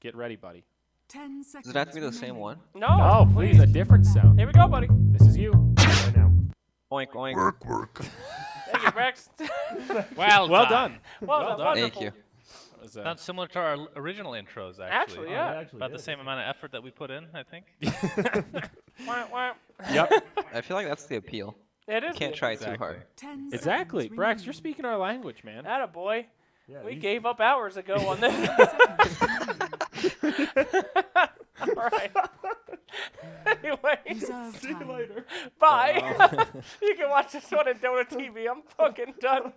Get ready, buddy. 10 seconds. Does it have to be the same one? No, No, please, a different sound. Here we go, buddy. This is you. Right now. Oink, oink. Work. Thank you, Rex. Well done. Well done. Thank Wonderful. you. Not similar to our original intros, actually. Actually, yeah. About the same amount of effort that we put in, I think. Wah, wah. Yep. I feel like that's the appeal. It is. Can't try too hard. 10 Exactly. seconds Brax, you're remaining. speaking our language, man. Attaboy. Yeah, We these- gave up hours ago on this. 10 seconds remaining. All right. Anyway, Reserve See you time. later. bye. You can watch this one at Donut TV. I'm fucking done.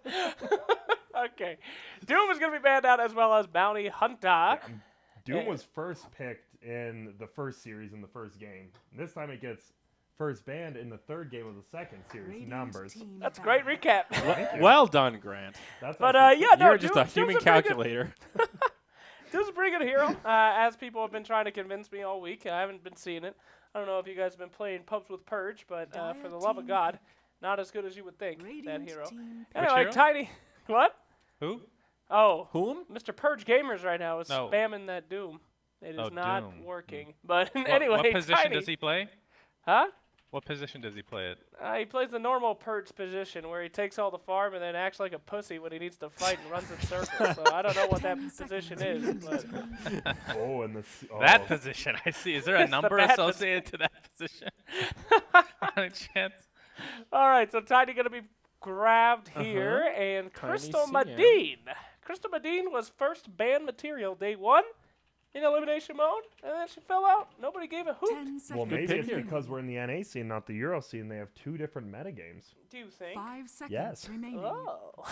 Okay. Doom is going to be banned out as well as Bounty Hunter. Doom was first picked in the first series in the first game. This time it gets first banned in the third game of the second series. Radiant Numbers. team That's banned. great recap. Thank you. Well done, Grant. That's But actually- yeah, no, You're just a Doom's human pretty good- calculator. Doom's a pretty good hero, as people have been trying to convince me all week. I haven't been seeing it. I don't know if you guys have been playing pubs with Purge, but for the love of God, not as good as you would think, that Radiant hero. team Anyway, hero? Tiny. What? Who? Oh, Whom? Mr. Purge Gamers right now is No. spamming that Doom. It is Oh, not Doom. working. But What, anyway, what position Tiny. does he play? Huh? What position does he play it? He plays the normal Purge position where he takes all the farm and then acts like a pussy when he needs to fight and runs in circles. So I don't know what that 10 position seconds is. But remaining. Oh, and this. Oh. That position, I see. Is there a It's the number bad associated to that position? Any chance? all right, so Tiny gonna be grabbed here, and Tiny Crystal CM. Medine. Crystal Medine was first banned material day 1 in elimination mode, and then she fell out. Nobody gave a hoot. 10 seconds. Well, maybe pick it's here. because we're in the NA scene, not the Euro scene. They have two different metagames. Do you think? 5 seconds Yes. remaining. Oh.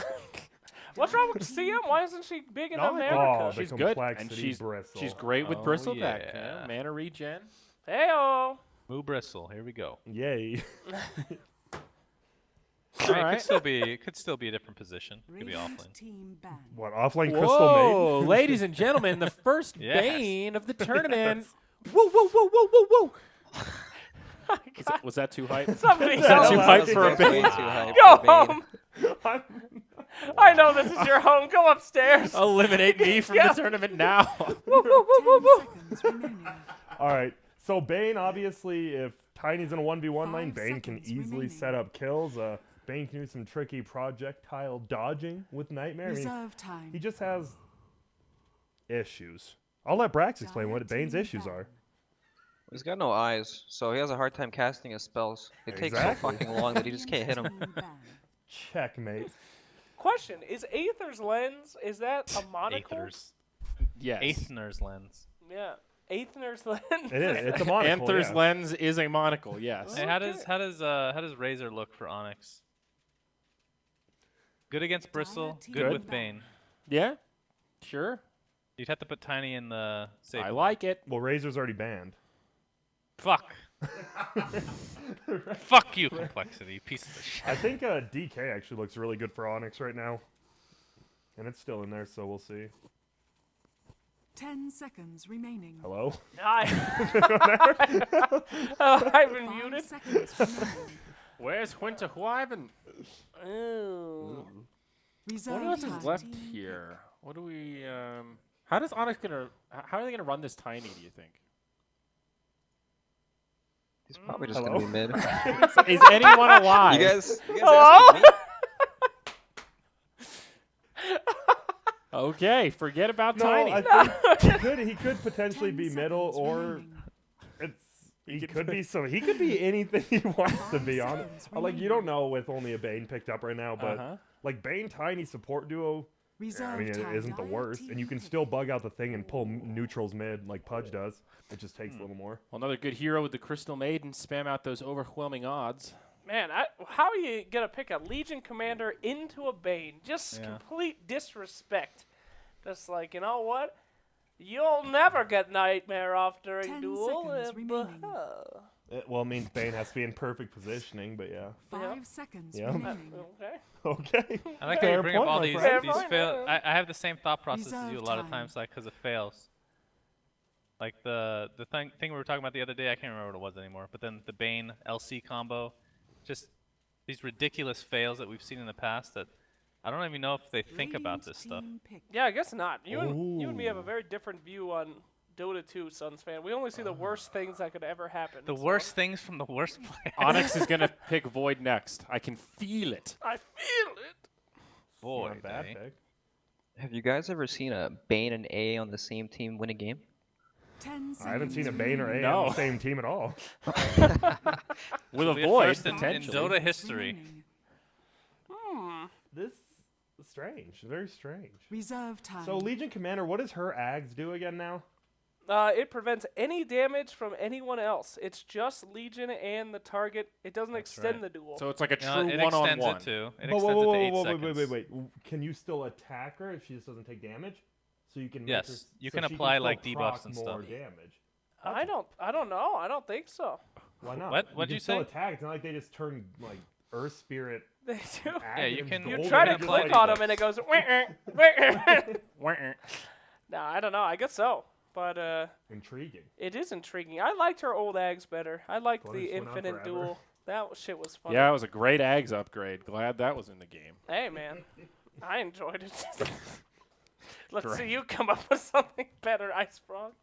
What's wrong with CM? Why isn't she big in No, America? Oh, the she's good, and complexity she's bristle. she's great with Oh, bristleback. yeah. Mana regen. Heyo. Moo Bristle. Here we go. Yay. I mean, Alright. it could still be a different position. It could be Radiant offlane. team banned. What, offlane Crystal Whoa, Maiden? ladies and gentlemen, the first Yes. Bane of the tournament. Whoa, whoa, whoa, whoa, whoa, whoa. Was that too hype? Somebody Was that else. too hype for a That's way Bane? too hype Go for Bane. home. I know this is your home. Go upstairs. Eliminate me from Yeah. the tournament now. 10 seconds remaining. All right. So Bane, obviously, if Tiny's in a 1v1 lane, 5 Bane can seconds easily remaining. set up kills. Bane can do some tricky projectile dodging with Nightmare. I mean, Reserve time. he just has issues. I'll let Brax explain what Dire Bane's team issues are. banned. He's got no eyes, so he has a hard time casting his spells. It takes so Exactly. fucking long that he just can't hit him. Team banned. Checkmate. Question: is Aether's lens? Is that a monocle? Aether's. Yes. Aethner's lens. Yeah, Aether's lens. It is. It's a monocle. Anther's yeah. lens is a monocle, yes. Hey, how does Razor look for Onyx? Good against Bristle, team good with banned. Bane. Yeah, sure. You'd have to put Tiny in the safe. I like it. Well, Razor's already banned. Fuck. Fuck you, complexity, piece of shit. I think DK actually looks really good for Onyx right now. And it's still in there, so we'll see. 10 seconds remaining. Hello? I've been 5 muted. seconds remaining. Where's Winter Wyvern? Ooh. Reserve What else time. is left here? What do we, how does Onyx how are they gonna run this Tiny, do you think? He's probably just Hello? gonna be mid. Is anyone alive? You guys Hello? asking me? Okay, forget about No, Tiny. I think he could potentially 10 be middle, seconds or remaining. he could be he could be anything he wants to be on. seconds Like you don't know with only a Bane picked up right now, but Uh-huh. like Bane Tiny support duo, Reserve I mean it time. isn't the worst, and you can still bug out the thing and pull neutrals mid like Pudge does. It just takes a little more. Well, another good hero with the Crystal Maiden. Spam out those overwhelming odds. Man, how are you gonna pick a Legion commander into a Bane? Just Yeah. complete disrespect. Just like, you know what? You'll never get Nightmare off during 10 duel. seconds remaining. Well, it means Bane has to be in perfect positioning, but yeah. 5 seconds Yeah. remaining. Okay. Okay. I like how Fair you bring up point, all my these friend. Fair point, fail. yeah. I have the same thought process as you a Reserve lot of time. times, like because it fails. Like the thing we were talking about the other day, I can't remember what it was anymore. But then the Bane LC combo, just these ridiculous fails that we've seen in the past that I don't even know if they think about Radiant this stuff. team picked. Yeah, I guess not. You and me have a very different view on Dota 2, Suns fan. We only see the worst things that could ever happen. The so worst things from the worst players. Onyx is gonna pick Void next. I can feel it. I feel it. Boy, Not a bad eh? pick. Have you guys ever seen a Bane and A on the same team win a game? 10 I haven't seen a seconds Bane or A on No. the same team at all. With a Be a Void, first in potentially. Dota history. remaining. This is strange. Very strange. Reserve time. So Legion Commander, what does her Ags do again now? It prevents any damage from anyone else. It's just Legion and the target. It doesn't extend right. the duel. So it's like a No, true it one-on-one. extends it too. It But extends it to 8 wait, seconds. wait. Can you still attack her if she just doesn't take damage? So you can make Yes, her, you so can she apply, still like, debuffs proc and more stuff. damage. I don't know. I don't think so. Why not? What? You What'd can you still say? attack. It's not like they just turn like Earth Spirit. They do. Yeah, you can- You Golden try to and click just on like- them and it goes. No, Wah-eh. I don't know. I guess so. But Intriguing. it is intriguing. I liked her old Ags better. I liked Fun as the went on infinite forever. duel. That shit was fun. Yeah, it was a great Ags upgrade. Glad that was in the game. Hey man, I enjoyed it. Let's Correct. see you come up with something better, Ice Frog.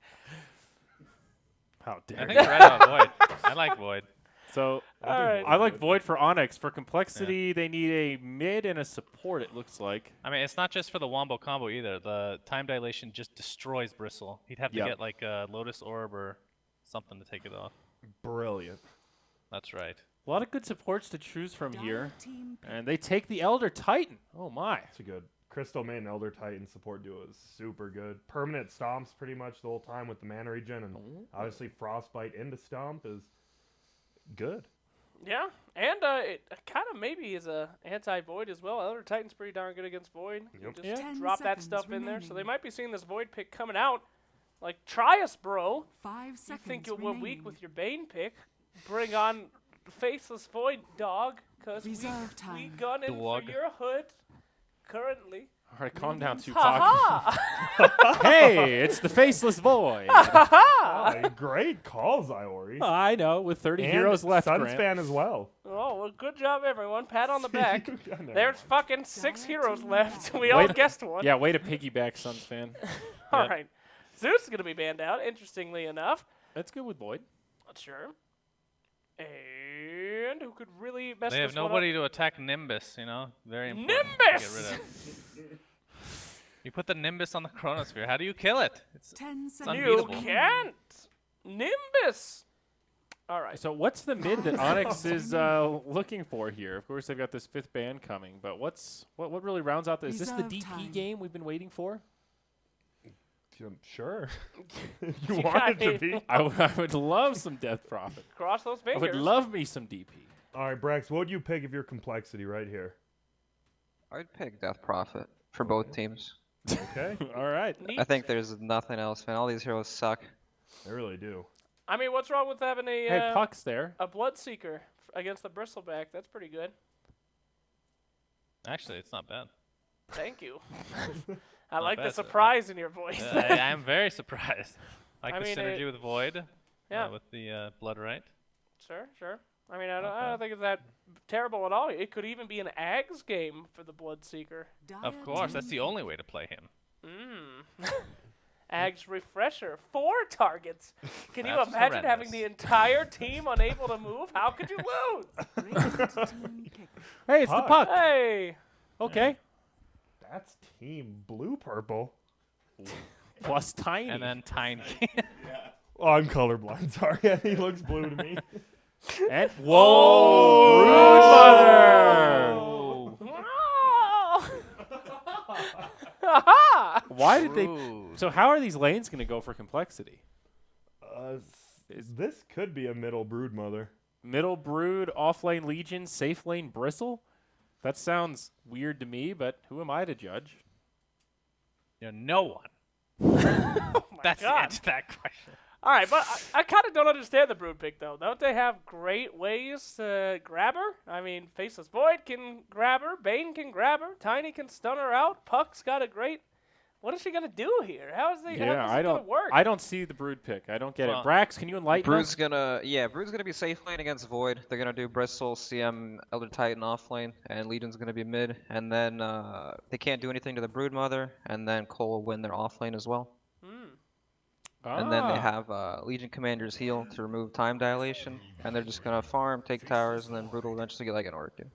How I dare think you? it's right on Void. I like Void. So All right. I like Void for Onyx. For complexity, they need a mid and a support, it looks like. I mean, it's not just for the Wombo combo either. The time dilation just destroys Bristle. He'd have to Yep. get like a Lotus Orb or something to take it off. Brilliant. That's right. A lot of good supports to choose from here. Dire team pick. And they take the Elder Titan. Oh my. It's a good Crystal Main Elder Titan support duo is super good. Permanent stomps pretty much the whole time with the mana regen, and obviously Frostbite into stomp is good. Yeah, and it kind of maybe is a anti-Void as well. Elder Titan's pretty darn good against Void. You Yep. just Yeah. 10 drop that seconds stuff in there. So they remaining. might be seeing this Void pick coming out. Like, try us, bro. 5 You seconds think you'll win weak remaining. with your Bane pick? Bring on the Faceless Void, dog. Because Reserve we time. gunning Dog. for your hood currently. All right, calm down, Tupac. Ha Hey, it's the Faceless Void. ha! Oh, great call, Iori. I know, with 30 And heroes left, Suns Grant. fan as well. Oh, well, good job, everyone. Pat on the back. Never There's mind. fucking 6 heroes left. We Wait all a- guessed one. Yeah, way to piggyback, Suns fan. All Yep. right. Zeus is going to be banned out, interestingly enough. That's good with Void. Sure. And who could really mess They have this one up? nobody to attack Nimbus, you know? Very important to get Nimbus! rid of. You put the Nimbus on the Chronosphere. How do you kill it? It's 10 it's seconds. You unbeatable. can't. Nimbus. All right. So what's the mid that Onyx is looking for here? Of course, they've got this 5th ban coming, but what really rounds out this? Is this the Reserve DP time. game we've been waiting for? Sure. you Yeah, want it I to be. I would love some Death Prophet. Cross those I fingers. would love me some DP. All right, Brax, what would you pick if your complexity right here? I'd pick Death Prophet for both teams. Okay, All right. I think there's nothing else, man. All these heroes suck. they really do. I mean, what's wrong with having a Hey, Puck's there. a Bloodseeker against the Bristleback? That's pretty good. Actually, it's not bad. Thank you. I like the bad, sir. surprise in your voice. I'm very surprised. Like I the mean, synergy it- with Void. Yeah. With the Blood Right. Sure. I mean, I don't think it's that terrible at all. It could even be an Ags game for the Bloodseeker. Of Dire course, that's team the only way to play him. Ags Refresher. 4 targets. Can you That's imagine having horrendous. the entire team unable to move? How could you lose? Radiant team pick. Hey, it's the Puck. Puck. Hey. Okay. That's team blue purple. Plus Tiny. And then Tiny. Oh, I'm colorblind. Sorry, he looks blue to me. And whoa, Broodmother! Oh. Aha! Why did they? Rude. So how are these lanes going to go for complexity? This could be a middle brood mother. Middle Brood, off lane Legion, safe lane Bristle? That sounds weird to me, but who am I to judge? You know, no one. Oh my That's the God. answer to that question. All right, but I kind of don't understand the Brood pick, though. Don't they have great ways to grab her? I mean, Faceless Void can grab her. Bane can grab her. Tiny can stun her out. Puck's got a great... What is she going to do here? How is Yeah, how is I it going don't. to work? I don't see the Brood pick. I don't get Well, it. Brax, can you enlighten Brood's us? gonna be safe lane against Void. They're gonna do Bristle, CM, Elder Titan off lane, and Legion's gonna be mid. And then they can't do anything to the Brood Mother, and then Cole will win their off lane as well. And then they have Legion Commander's heal to remove time dilation, and they're just gonna farm, take towers, and then Brood will eventually get like an Orchid.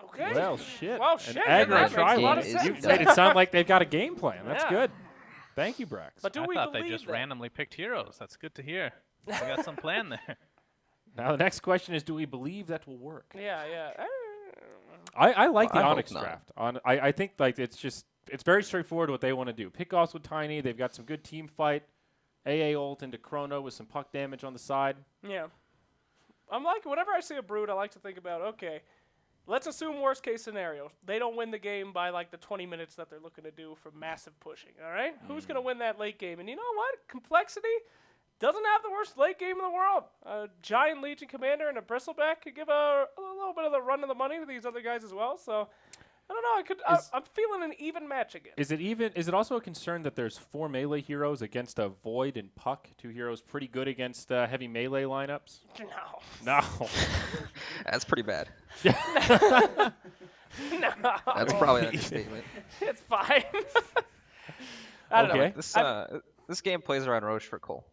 Okay. Well, shit. Well, An shit. aggro That makes a lot of Game is sense. You've made it sound like they've got a game plan. That's Yeah. good. Thank you, Brax. But do I we thought believe they just that? randomly picked heroes. That's good to hear. They got some plan there. Now the next question is, do we believe that will work? Yeah, yeah. I like Well, the I hope Onyx not. draft. I think like it's very straightforward what they want to do. Pick offs with Tiny. They've got some good team fight. AA ult into Chrono with some puck damage on the side. Yeah. I'm like, whenever I see a Brood, I like to think about, okay, let's assume worst case scenario. They don't win the game by like the 20 minutes that they're looking to do for massive pushing, all right? Who's going to win that late game? And you know what? Complexity doesn't have the worst late game in the world. A giant Legion Commander and a Bristleback could give a little bit of the run of the money to these other guys as well. So, I don't know. I'm feeling an even match again. Is it also a concern that there's 4 melee heroes against a Void and Puck, 2 heroes pretty good against heavy melee lineups? No. No. That's pretty bad. No. That's probably an understatement. It's fine. I don't know. Okay. This game plays around Roche for Cole.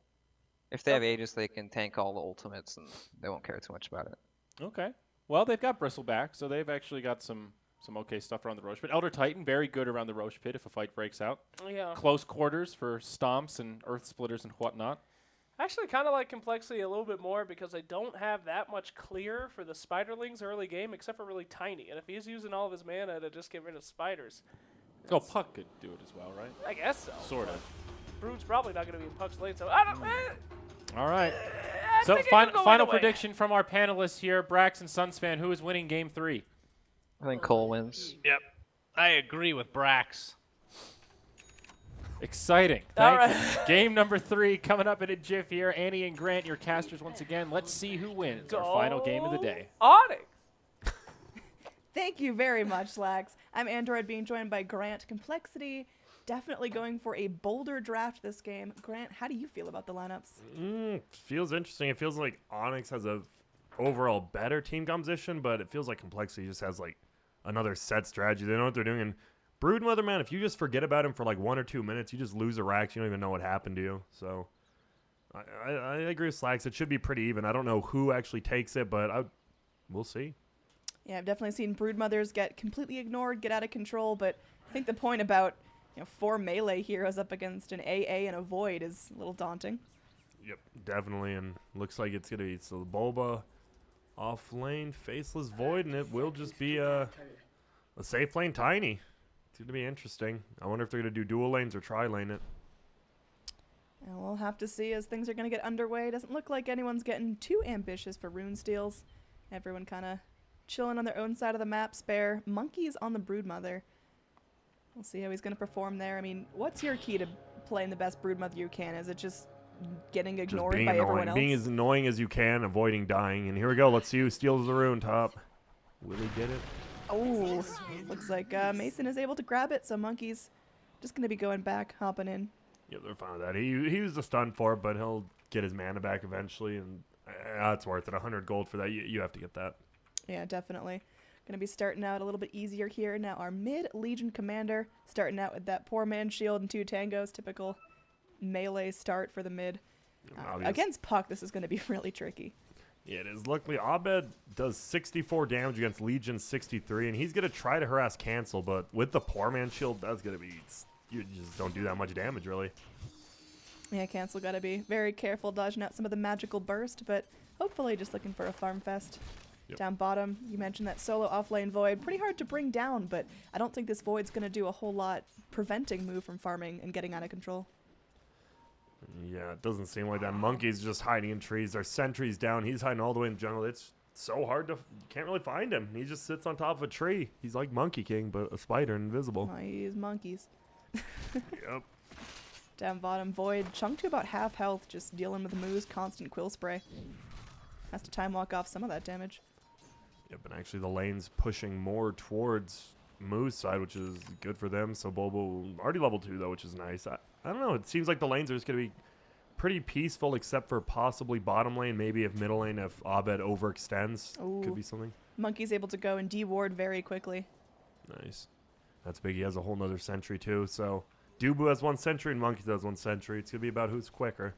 If they have Aegis, they can tank all the ultimates, and they won't care too much about it. Okay. Well, they've got Bristleback, so they've actually got some okay stuff around the Roche Pit. Elder Titan, very good around the Roche Pit if a fight breaks out. Yeah. Close quarters for stomps and earth splitters and whatnot. I actually kind of like Complexity a little bit more because I don't have that much clear for the Spiderlings early game, except for really Tiny. And if he's using all of his mana to just get rid of spiders, Oh, Puck could do it as well, right? I guess so. Sort of. Brood's probably not going to be in Puck's lane, so I don't. All right. I So think it could go final either way. prediction from our panelists here. Brax and Sunsfan, who is winning game 3? I think Cole wins. Yep. I agree with Brax. Exciting. All Thank right. you. Game number 3 coming up in a jiff here. Annie and Grant, your casters once again. Let's see who wins our final game of the day. Onyx. Thank you very much, Slacks. I'm Android, being joined by Grant. Complexity, definitely going for a bolder draft this game. Grant, how do you feel about the lineups? Feels interesting. It feels like Onyx has a overall better team composition, but it feels like Complexity just has like another set strategy. They know what they're doing. And Broodmother, man, if you just forget about him for like 1 or 2 minutes, you just lose a rack. You don't even know what happened to you. So I agree with Slacks. It should be pretty even. I don't know who actually takes it, but we'll see. Yeah, I've definitely seen Broodmothers get completely ignored, get out of control, but I think the point about 4 melee heroes up against an AA and a Void is a little daunting. Yep, definitely. And looks like it's going to be so Bulba off lane, Faceless Void, and it will just be a safe lane Tiny. It's going to be interesting. I wonder if they're going to do dual lanes or tri-lane it. And we'll have to see as things are going to get underway. Doesn't look like anyone's getting too ambitious for rune steals. Everyone kind of chilling on their own side of the map. Spare Monkeys on the Broodmother. We'll see how he's going to perform there. I mean, what's your key to playing the best Broodmother you can? Is it just getting ignored Just being by annoying. everyone else? Being as annoying as you can, avoiding dying. And here we go. Let's see who steals the rune top. Will he get it? Oh, looks like Mason is able to grab it, so Monkey's just going to be going back, hopping in. Yep, they're fine with that. He used a stun for it, but he'll get his mana back eventually, and it's worth it. 100 gold for that. You have to get that. Yeah, definitely. Going to be starting out a little bit easier here. Now our mid Legion Commander, starting out with that poor man shield and 2 tangos, typical melee start for the mid. Obvious. Against Puck, this is going to be really tricky. Yeah, it is. Luckily, Abed does 64 damage against Legion 63, and he's going to try to harass Cancel, but with the poor man shield, that's going to be... You just don't do that much damage, really. Yeah, Cancel got to be very careful dodging out some of the magical burst, but hopefully just looking for a farm fest. Yep. Down bottom, you mentioned that solo offlane Void. Pretty hard to bring down, but I don't think this Void's going to do a whole lot preventing Moo from farming and getting out of control. Yeah, it doesn't seem like that. Monkey's just hiding in trees. Our sentry's down. He's hiding all the way in jungle. It's so hard to... You can't really find him. He just sits on top of a tree. He's like Monkey King, but a spider and invisible. Oh, he is monkeys. Yep. Down bottom, Void chunked to about half health, just dealing with Moo's constant quill spray. Has to time walk off some of that damage. Yep, and actually the lane's pushing more towards Moo's side, which is good for them. So Bobo already level 2, though, which is nice. I don't know. It seems like the lanes are just going to be pretty peaceful, except for possibly bottom lane, maybe if middle lane, if Abed overextends. Ooh. Could be something. Monkey's able to go and deward very quickly. Nice. That's big. He has a whole nother sentry, too. So Dubu has 1 sentry and Monkeys has 1 sentry. It's going to be about who's quicker.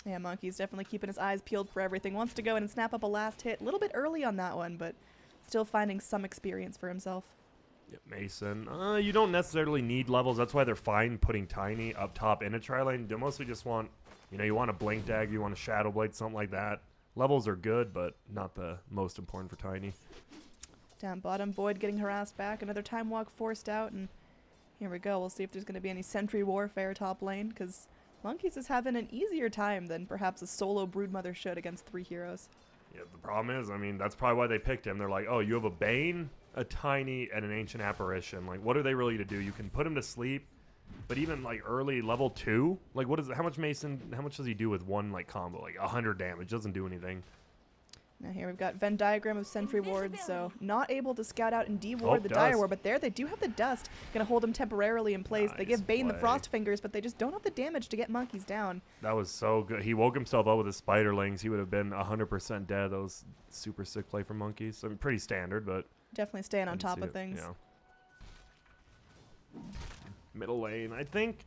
Yeah, Monkey's definitely keeping his eyes peeled for everything. Wants to go in and snap up a last hit. A little bit early on that one, but still finding some experience for himself. Yep, Mason. You don't necessarily need levels. That's why they're fine putting Tiny up top in a tri-lane. They mostly just want, you want a Blink Dagger, you want a Shadow Blade, something like that. Levels are good, but not the most important for Tiny. Down bottom, Void getting harassed back. Another time walk forced out, and here we go. We'll see if there's going to be any sentry warfare top lane, because Monkeys is having an easier time than perhaps a solo Broodmother should against 3 heroes. Yeah, the problem is, that's probably why they picked him. They're like, oh, you have a Bane, a Tiny, and an Ancient Apparition. Like, what are they really to do? You can put him to sleep, but even, like, early level 2, like, how much does he do with one, like, combo? Like, 100 damage. Doesn't do anything. Now here we've got Venn diagram of sentry wards, so not able to scout out and de-ward the dire ward, but there they do have the dust, gonna hold him temporarily in place. They give Bane the frost fingers, but they just don't have the damage to get Monkeys down. That was so good. He woke himself up with his spiderlings. He would have been 100% dead. That was super sick play from Monkeys. Pretty standard, but definitely staying on top of things. Yeah. Middle lane, I think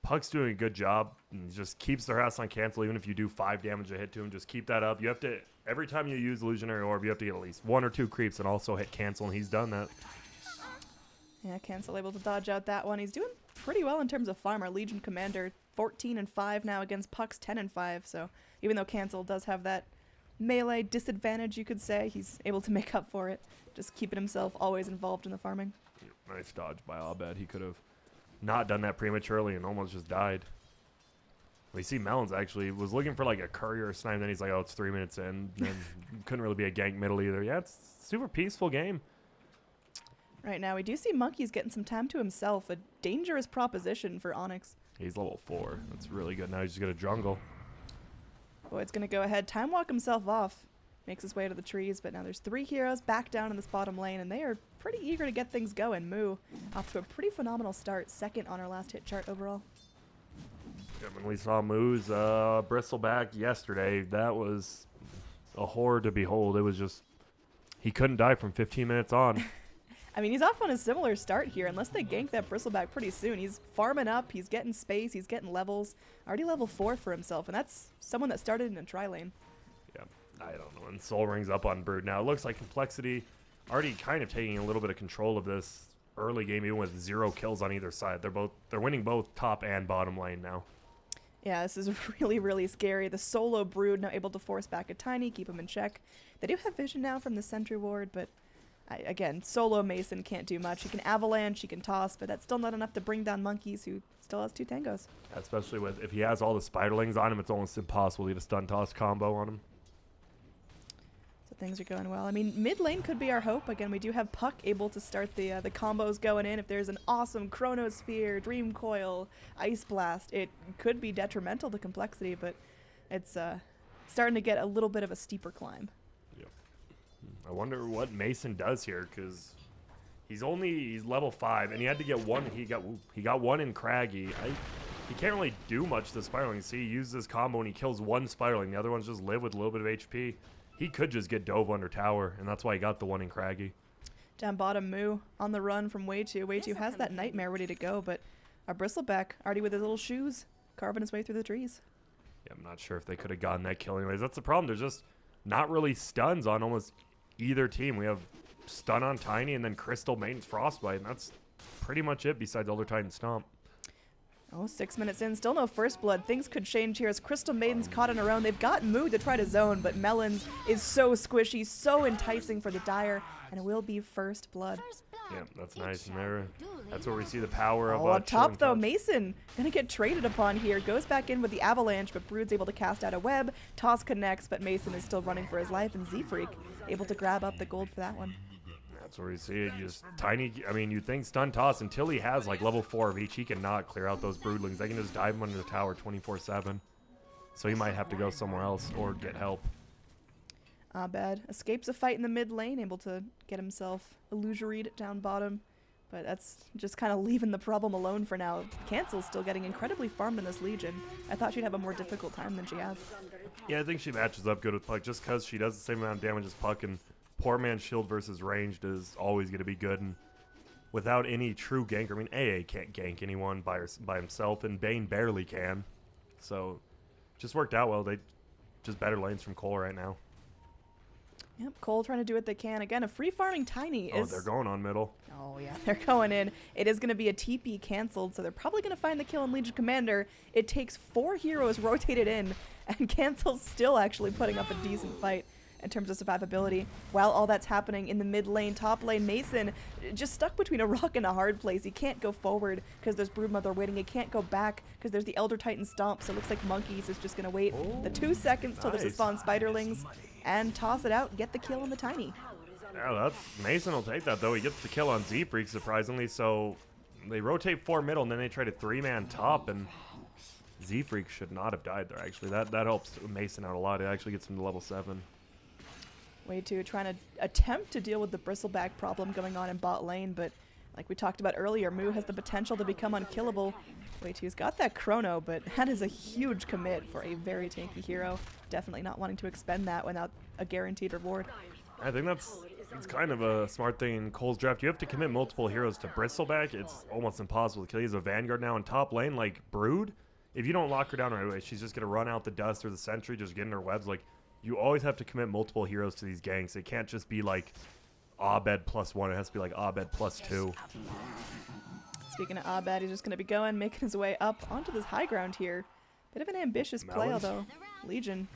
Puck's doing a good job and just keeps their house on cancel. Even if you do 5 damage a hit to him, just keep that up. You have to, every time you use Illusionary Orb, you have to get at least 1 or 2 creeps and also hit cancel, and he's done that. Yeah, Cancel able to dodge out that one. He's doing pretty well in terms of farm. Our Legion Commander 14-5 now against Puck's 10-5. So even though Cancel does have that melee disadvantage, you could say, he's able to make up for it. Just keeping himself always involved in the farming. Nice dodge by Abed. He could have not done that prematurely and almost just died. We see Melons actually was looking for like a courier or snipe, then he's like, oh, it's 3 minutes in. And couldn't really be a gank middle either. Yeah, it's a super peaceful game. Right now, we do see Monkeys getting some time to himself. A dangerous proposition for Onyx. He's level 4. That's really good. Now he's just going to jungle. Void's going to go ahead, time walk himself off. Makes his way to the trees, but now there's 3 heroes back down in this bottom lane, and they are pretty eager to get things going. Moo off to a pretty phenomenal start, 2nd on our last hit chart overall. Yeah, when we saw Moo's bristleback yesterday, that was a horror to behold. It was just, he couldn't die from 15 minutes on. I mean, he's off on a similar start here, unless they gank that bristleback pretty soon. He's farming up, he's getting space, he's getting levels. Already level 4 for himself, and that's someone that started in a tri-lane. Yeah, I don't know. And Soul Ring's up on Brood now. It looks like Complexity already kind of taking a little bit of control of this early game, even with 0 kills on either side. They're winning both top and bottom lane now. Yeah, this is really, really scary. The solo Brood now able to force back a Tiny, keep him in check. They do have vision now from the sentry ward, but again, solo Mason can't do much. He can avalanche, he can toss, but that's still not enough to bring down Monkeys, who still has 2 tangos. Especially with, if he has all the spiderlings on him, it's almost impossible to get a stun toss combo on him. So things are going well. I mean, mid lane could be our hope. Again, we do have Puck able to start the combos going in. If there's an awesome Chronosphere, Dream Coil, Ice Blast, it could be detrimental to Complexity, but it's starting to get a little bit of a steeper climb. I wonder what Mason does here, because he's level 5, and he had to get 1. He got 1 in Craggy. He can't really do much to Spiraling. See, he uses this combo and he kills 1 Spiraling. The other ones just live with a little bit of HP. He could just get dove under tower, and that's why he got the 1 in Craggy. Down bottom, Moo on the run from Way2. Way2 has that Nightmare ready to go, but our Bristleback already with his little shoes, carving his way through the trees. Yeah, I'm not sure if they could have gotten that kill anyways. That's the problem. There's just not really stuns on almost either team. We have stun on Tiny and then Crystal Maiden's Frostbite, and that's pretty much it besides Elder Titan Stomp. Oh, 6 minutes in, still no first blood. Things could change here as Crystal Maiden's caught on her own. They've got Moo to try to zone, but Melons is so squishy, so enticing for the Dire, and it will be first blood. Yeah, that's nice. And there, that's where we see the power of up top, though, touch. Mason gonna get traded upon here. Goes back in with the Avalanche, but Brood's able to cast out a web. Toss connects, but Mason is still running for his life, and Z-Freak able to grab up the gold for that one. That's where you see it. Just Tiny, I mean, you think stun toss until he has like level 4 of each, he cannot clear out those Broodlings. They can just dive him under the tower 24/7. So he might have to go somewhere else or get help. Abed escapes a fight in the mid lane, able to get himself illusory'd down bottom. But that's just kind of leaving the problem alone for now. Cancel's still getting incredibly farmed in this Legion. I thought she'd have a more difficult time than she has. Yeah, I think she matches up good with Puck just because she does the same amount of damage as Puck, and poor man's shield versus ranged is always going to be good. And without any true gank. I mean, AA can't gank anyone by himself, and Bane barely can. So, just worked out well. They just better lanes from Cole right now. Yep, Cole trying to do what they can. Again, a free farming Tiny Oh, is... they're going on middle. Oh, yeah, they're going in. It is going to be a TP canceled, so they're probably going to find the kill in Legion Commander. It takes 4 heroes rotated in, and Cancel's still actually putting up a decent fight in terms of survivability. While all that's happening in the mid lane, top lane, Mason just stuck between a rock and a hard place. He can't go forward because there's Broodmother waiting. He can't go back because there's the Elder Titan stomp, so it looks like Monkeys is just going to wait the 2 seconds till there's a nice. spawn Spiderlings and toss it out, get the kill on the Tiny. Yeah, that's Mason will take that though. He gets the kill on Z-Freak surprisingly. So they rotate 4 middle and then they try to 3-man top, and Z-Freak should not have died there. Actually, that helps Mason out a lot. It actually gets him to level 7. Way too trying to attempt to deal with the bristleback problem going on in bot lane, but like we talked about earlier, Moo has the potential to become unkillable. Way too's got that chrono, but that is a huge commit for a very tanky hero. Definitely not wanting to expend that without a guaranteed reward. I think it's kind of a smart thing in Cole's draft. You have to commit multiple heroes to bristleback. It's almost impossible to kill. He's a Vanguard now in top lane, like Brood. If you don't lock her down right away, she's just gonna run out the dust or the sentry, just get in her webs. Like, you always have to commit multiple heroes to these ganks. It can't just be like Abed +1. It has to be like Abed +2. Speaking of Abed, he's just going to be going, making his way up onto this high ground here. Bit of an ambitious play, Melons? although Legion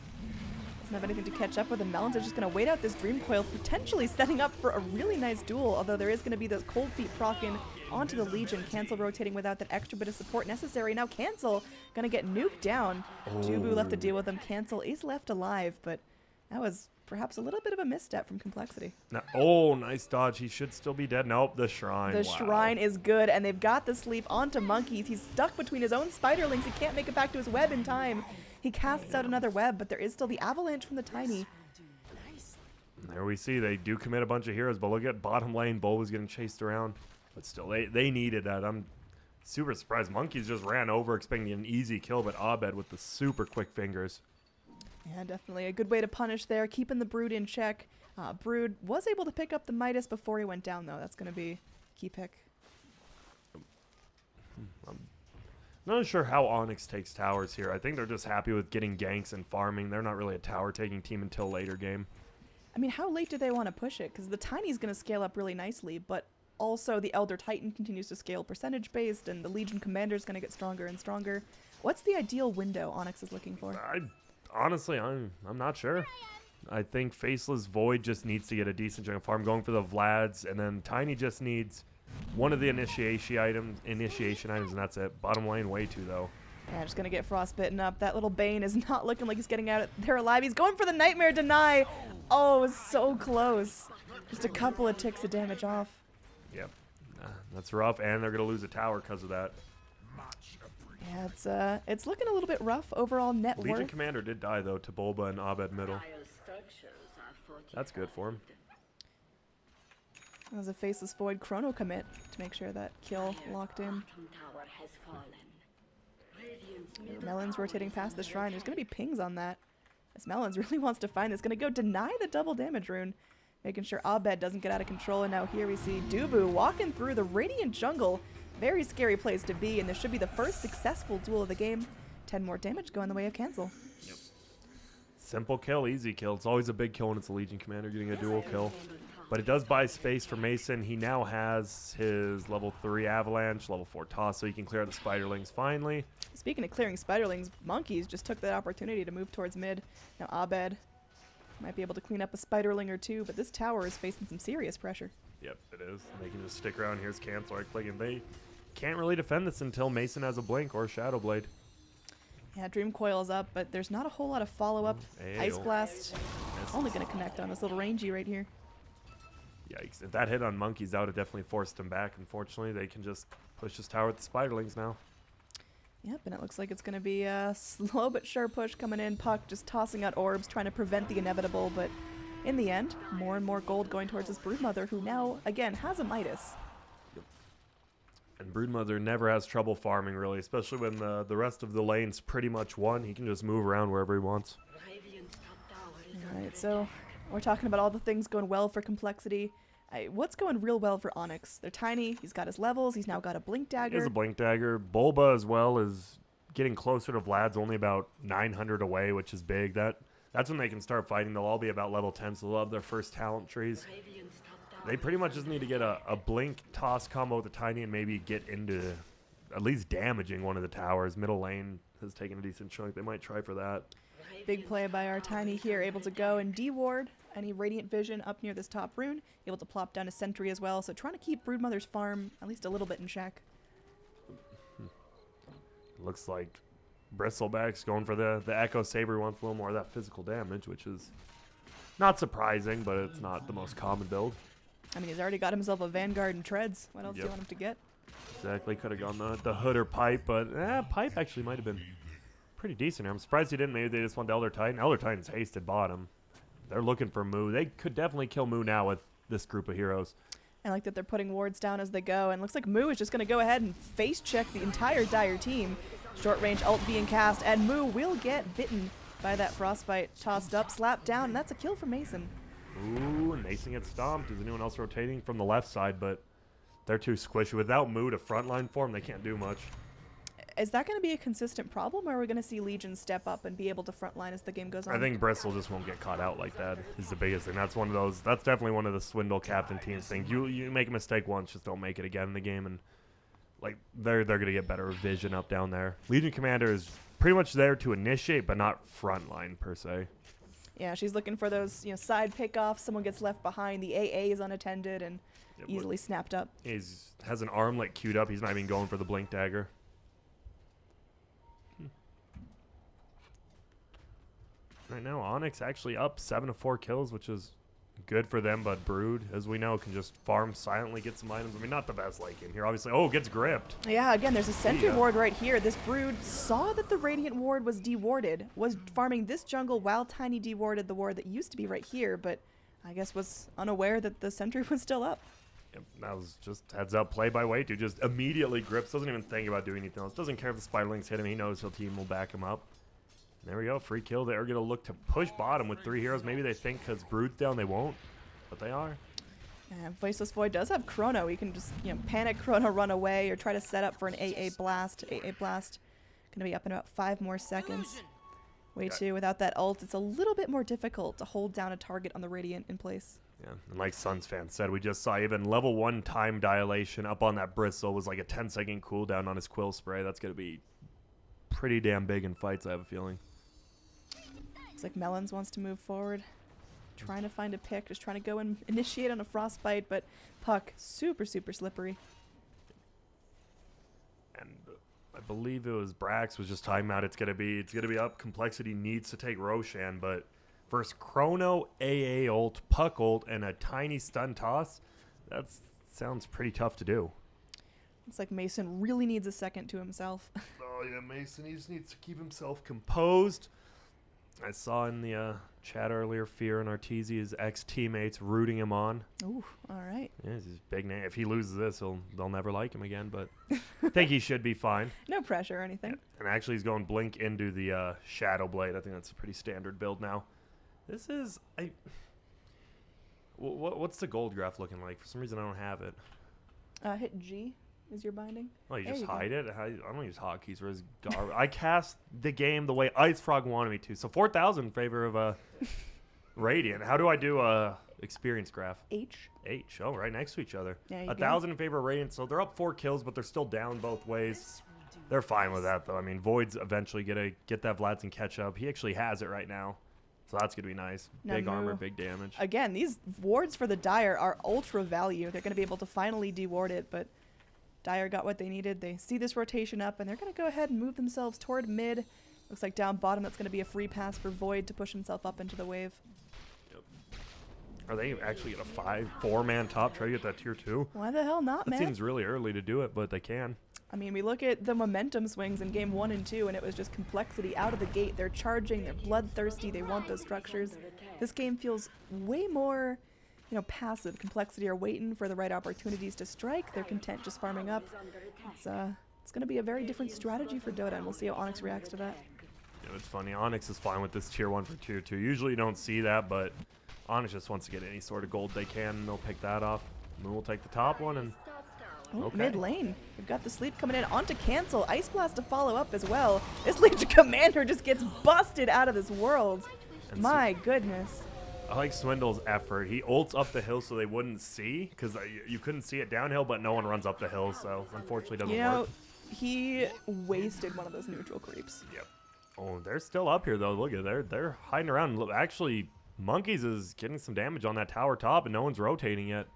doesn't have anything to catch up with. The Melons are just going to wait out this Dream Coil, potentially setting up for a really nice duel, although there is going to be those cold feet proccing onto the Legion. Cancel rotating without that extra bit of support necessary. Now Cancel going to get nuked down. Dubu left to deal with him. Cancel is left alive, but that was perhaps a little bit of a misstep from Complexity. Now, oh, nice dodge. He should still be dead. Nope, the shrine. The Wow. shrine is good, and they've got the sleep onto Monkeys. He's stuck between his own Spiderlings. He can't make it back to his web in time. He casts out another web, but there is still the avalanche from the Tiny. There we see they do commit a bunch of heroes, but look at bottom lane. Bull was getting chased around, but still they needed that. I'm super surprised. Monkeys just ran over expecting an easy kill, but Abed with the super quick fingers. Yeah, definitely a good way to punish there, keeping the Brood in check. Brood was able to pick up the Midas before he went down, though. That's going to be key pick. Not sure how Onyx takes towers here. I think they're just happy with getting ganks and farming. They're not really a tower-taking team until later game. I mean, how late do they want to push it? Because the Tiny's going to scale up really nicely, but also the Elder Titan continues to scale percentage-based, and the Legion Commander's going to get stronger and stronger. What's the ideal window Onyx is looking for? Honestly, I'm not sure. I think Faceless Void just needs to get a decent jungle farm going for the Vlads, and then Tiny just needs one of the initiation items, and that's it. Bottom lane way too though. Yeah, just gonna get frostbitten up. That little Bane is not looking like he's getting out there alive. He's going for the Nightmare Deny. Oh, so close. Just a couple of ticks of damage off. Yep, that's rough, and they're gonna lose a tower because of that. Yeah, it's looking a little bit rough overall net Legion worth. Commander did die though to Bulba and Abed middle. That's good for him. That was a Faceless Void chrono commit to make sure that kill locked in. Melon's rotating past the shrine. There's going to be pings on that. As Melons really wants to find this. Going to go deny the double damage rune. Making sure Abed doesn't get out of control. And now here we see Dubu walking through the Radiant Jungle. Very scary place to be. And this should be the first successful duel of the game. 10 more damage going the way of Cancel. Simple kill, easy kill. It's always a big kill when it's a Legion Commander getting a dual kill. But it does buy space for Mason. He now has his level 3 Avalanche, level 4 Toss, so he can clear out the Spiderlings finally. Speaking of clearing Spiderlings, Monkeys just took that opportunity to move towards mid. Now Abed might be able to clean up a Spiderling or two, but this tower is facing some serious pressure. Yep, it is. They can just stick around. Here's Cancel right click, and they can't really defend this until Mason has a Blink or a Shadow Blade. Yeah, Dream Coil's up, but there's not a whole lot of follow-up. Ice Blast only going to connect on this little rangy right here. Yikes. If that hit on Monkeys, that would have definitely forced him back. Unfortunately, they can just push this tower with the Spiderlings now. Yep, and it looks like it's going to be a slow but sure push coming in. Puck just tossing out orbs, trying to prevent the inevitable, but in the end, more and more gold going towards his Broodmother, who now, again, has a Midas. And Broodmother never has trouble farming, really, especially when the rest of the lane's pretty much won. He can just move around wherever he wants. Alright, so we're talking about all the things going well for Complexity. What's going real well for Onyx? They're tiny. He's got his levels. He's now got a blink He has dagger. a blink dagger. Bulba as well is getting closer to Vlad's, only about 900 away, which is big. That's when they can start fighting. They'll all be about level 10, so they'll have their first talent trees. They pretty much just need to get a blink toss combo with the tiny and maybe get into at least damaging one of the towers. Middle lane has taken a decent chunk. They might try for that. Big play by our tiny here, able to go and deward any Radiant Vision up near this top rune. Able to plop down a sentry as well, so trying to keep Broodmother's farm at least a little bit in check. Looks like Bristleback's going for the Echo Saber. Wants a little more of that physical damage, which is not surprising, but it's not the most common build. I mean, he's already got himself a Vanguard and Treads. What else do you Yep. want him to get? Exactly, could have gone the Hood or Pipe, but Pipe actually might have been pretty decent here. I'm surprised he didn't. Maybe they just went to Elder Titan. Elder Titan's hasted bottom. They're looking for Moo. They could definitely kill Moo now with this group of heroes. I like that they're putting wards down as they go, and looks like Moo is just going to go ahead and face check the entire Dire team. Short range ult being cast, and Moo will get bitten by that frostbite. Tossed up, slapped down, and that's a kill for Mason. Ooh, and Mason gets stomped. Is anyone else rotating from the left side? But they're too squishy. Without Moo to frontline for them, they can't do much. Is that going to be a consistent problem, or are we going to see Legion step up and be able to frontline as the game goes on? I think Bristle just won't get caught out like that is the biggest thing. That's one of those. That's definitely one of the swindle captain teams things. You make a mistake once, just don't make it again in the game, and like they're gonna get better vision up down there. Legion Commander is pretty much there to initiate, but not frontline per se. Yeah, she's looking for those side pickoffs. Someone gets left behind. The AA is unattended and Yeah, easily snapped up. He's has an armlet queued up. He's not even going for the blink dagger. Right now, Onyx actually up 7 to 4 kills, which is good for them. But Brood, as we know, can just farm silently, get some items. I mean, not the best late game here, obviously. Oh, gets gripped. Yeah, again, there's a sentry Yeah. ward right here. This Brood saw that the Radiant ward was dewarded, was farming this jungle while Tiny dewarded the ward that used to be right here, but I guess was unaware that the sentry was still up. Yep, that was just heads up play by Wade, dude. Just immediately grips, doesn't even think about doing anything else. Doesn't care if the Spiderlings hit him. He knows his team will back him up. There we go, free kill. They're going to look to push bottom with 3 heroes. Maybe they think because Brood's down they won't, but they are. And Voiceless Void does have Chrono. He can just, panic Chrono, run away, or try to set up for an AA Blast. AA Blast going to be up in about 5 more seconds. Way too, without that ult, it's a little bit more difficult to hold down a target on the Radiant in place. Yeah, and like Suns fan said, we just saw even level 1 time dilation up on that Bristle was like a 10-second cooldown on his Quill Spray. That's going to be pretty damn big in fights, I have a feeling. Looks like Melons wants to move forward. Trying to find a pick, just trying to go and initiate on a frostbite, but Puck, super, super slippery. And I believe it was Brax was just talking about it's gonna be up. Complexity needs to take Roshan, but first Chrono, AA ult, Puck ult, and a tiny stun toss. That sounds pretty tough to do. Looks like Mason really needs a second to himself. Oh yeah, Mason, he just needs to keep himself composed. I saw in the chat earlier, Fear and Arteezy, his ex-teammates rooting him on. Ooh, all right. Yeah, he's his big name. If he loses this, they'll never like him again, but I think he should be fine. No pressure or anything. And actually, he's going Blink into the Shadow Blade. I think that's a pretty standard build now. This is... What's the gold graph looking like? For some reason, I don't have it. Hit G is your binding. Oh, you There just you go. hide it? I don't use hotkeys. Whereas I cast the game the way Ice Frog wanted me to. So 4,000 in favor of Radiant. How do I do a experience graph? H. H. Oh, right next to each other. There you 1,000 in favor of Radiant. So they're up 4 kills, but they're still down both ways. They're fine with that, though. I mean, Void's eventually going to get that Vladson catch up. He actually has it right now. So that's going to be nice. Now Big armor, Moo. big damage. Again, these wards for the Dire are ultra value. They're going to be able to finally deward it, but Dire got what they needed. They see this rotation up, and they're going to go ahead and move themselves toward mid. Looks like down bottom, that's going to be a free pass for Void to push himself up into the wave. Are they actually get a 4-man top try to get that tier 2? Why the hell not, That man? seems really early to do it, but they can. I mean, we look at the momentum swings in game 1 and 2, and it was just complexity out of the gate. They're charging, they're bloodthirsty, they want those structures. This game feels way more, passive. Complexity are waiting for the right opportunities to strike. They're content just farming up. It's going to be a very different strategy for Dota, and we'll see how Onyx reacts to that. Yeah, it's funny. Onyx is fine with this tier 1 for tier 2. Usually you don't see that, but Onyx just wants to get any sort of gold they can, and they'll pick that off. Moon will take the top one, and Oh, okay. mid lane. We've got the sleep coming in onto cancel. Ice Blast to follow up as well. This Legion Commander just gets busted out of this world. And My goodness. I like Swindle's effort. He ults up the hill so they wouldn't see, because you couldn't see it downhill, but no one runs up the hill, so unfortunately doesn't You know, work. he wasted one of those neutral creeps. Yep. Oh, they're still up here though. Look at they're hiding around. Look, actually, Monkeys is getting some damage on that tower top, and no one's rotating yet.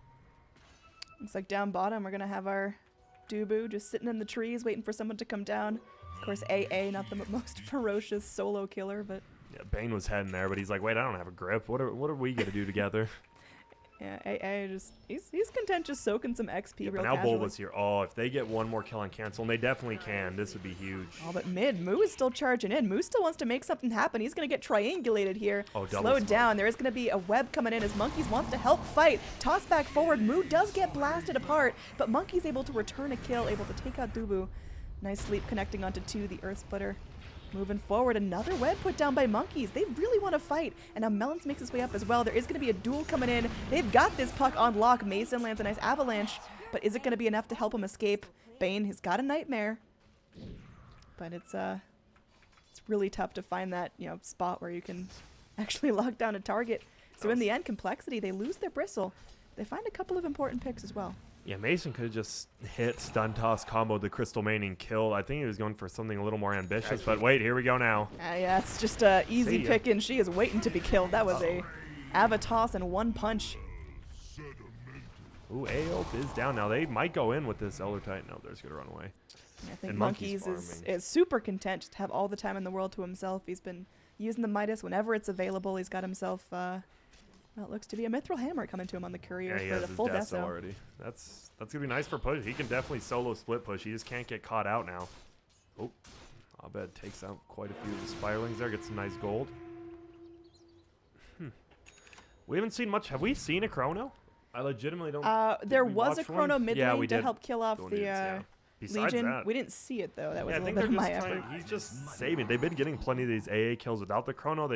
Looks like down bottom, we're going to have our Dubu just sitting in the trees waiting for someone to come down. Of course, AA, not the most ferocious solo killer, but Yeah, Bane was heading there, but he's like, wait, I don't have a grip. What are we gonna do together? yeah, AA just, he's content just soaking some XP Yeah, real but now casually. Bulba's here. Oh, if they get one more kill on cancel, and they definitely can, this would be huge. Oh, but mid, Moo is still charging in. Moo still wants to make something happen. He's going to get triangulated here. Oh, double Slowed smoke. down. There is going to be a web coming in as Monkeys wants to help fight. Toss back forward. Moo does get blasted apart, but Monkey's able to return a kill, able to take out Dubu. Nice sleep connecting onto 2, the Earth Splitter. Moving forward, another web put down by Monkeys. They really want to fight, and now Melons makes his way up as well. There is going to be a duel coming in. They've got this puck on lock. Mason lands a nice avalanche, but is it going to be enough to help him escape? Bane has got a nightmare, but it's really tough to find that spot where you can actually lock down a target. So in the end, Complexity, they lose their bristle. They find a couple of important picks as well. Yeah, Mason could have just hit stun toss combo the Crystal Main and kill. I think he was going for something a little more ambitious, but wait, here we go now. Yeah, it's just a easy See ya. pick, and she is waiting to be killed. That was a Avatoss and one punch. Ooh, Aelp is down now. They might go in with this Elder Titan. No, they're just gonna run away. I think And Monkeys Monkey's is farming. super content just to have all the time in the world to himself. He's been using the Midas whenever it's available. He's got himself, well, it looks to be a Mithril Hammer coming to him on the courier Yeah, he for has the his full Deso Deso. already. That's gonna be nice for push. He can definitely solo split push. He just can't get caught out now. Oh, Abed takes out quite a few of the Spiralings there. Gets some nice gold. We haven't seen much. Have we seen a Chrono? I legitimately don't. did There we was a watch one? Chrono mid Yeah, lane we to did. help kill off The one the dudes, yeah. Besides Legion. that, We didn't see it though. That was yeah, a I think little bit they're of my just effort. trying. He's just saving. They've been getting plenty of these AA kills without the Chrono.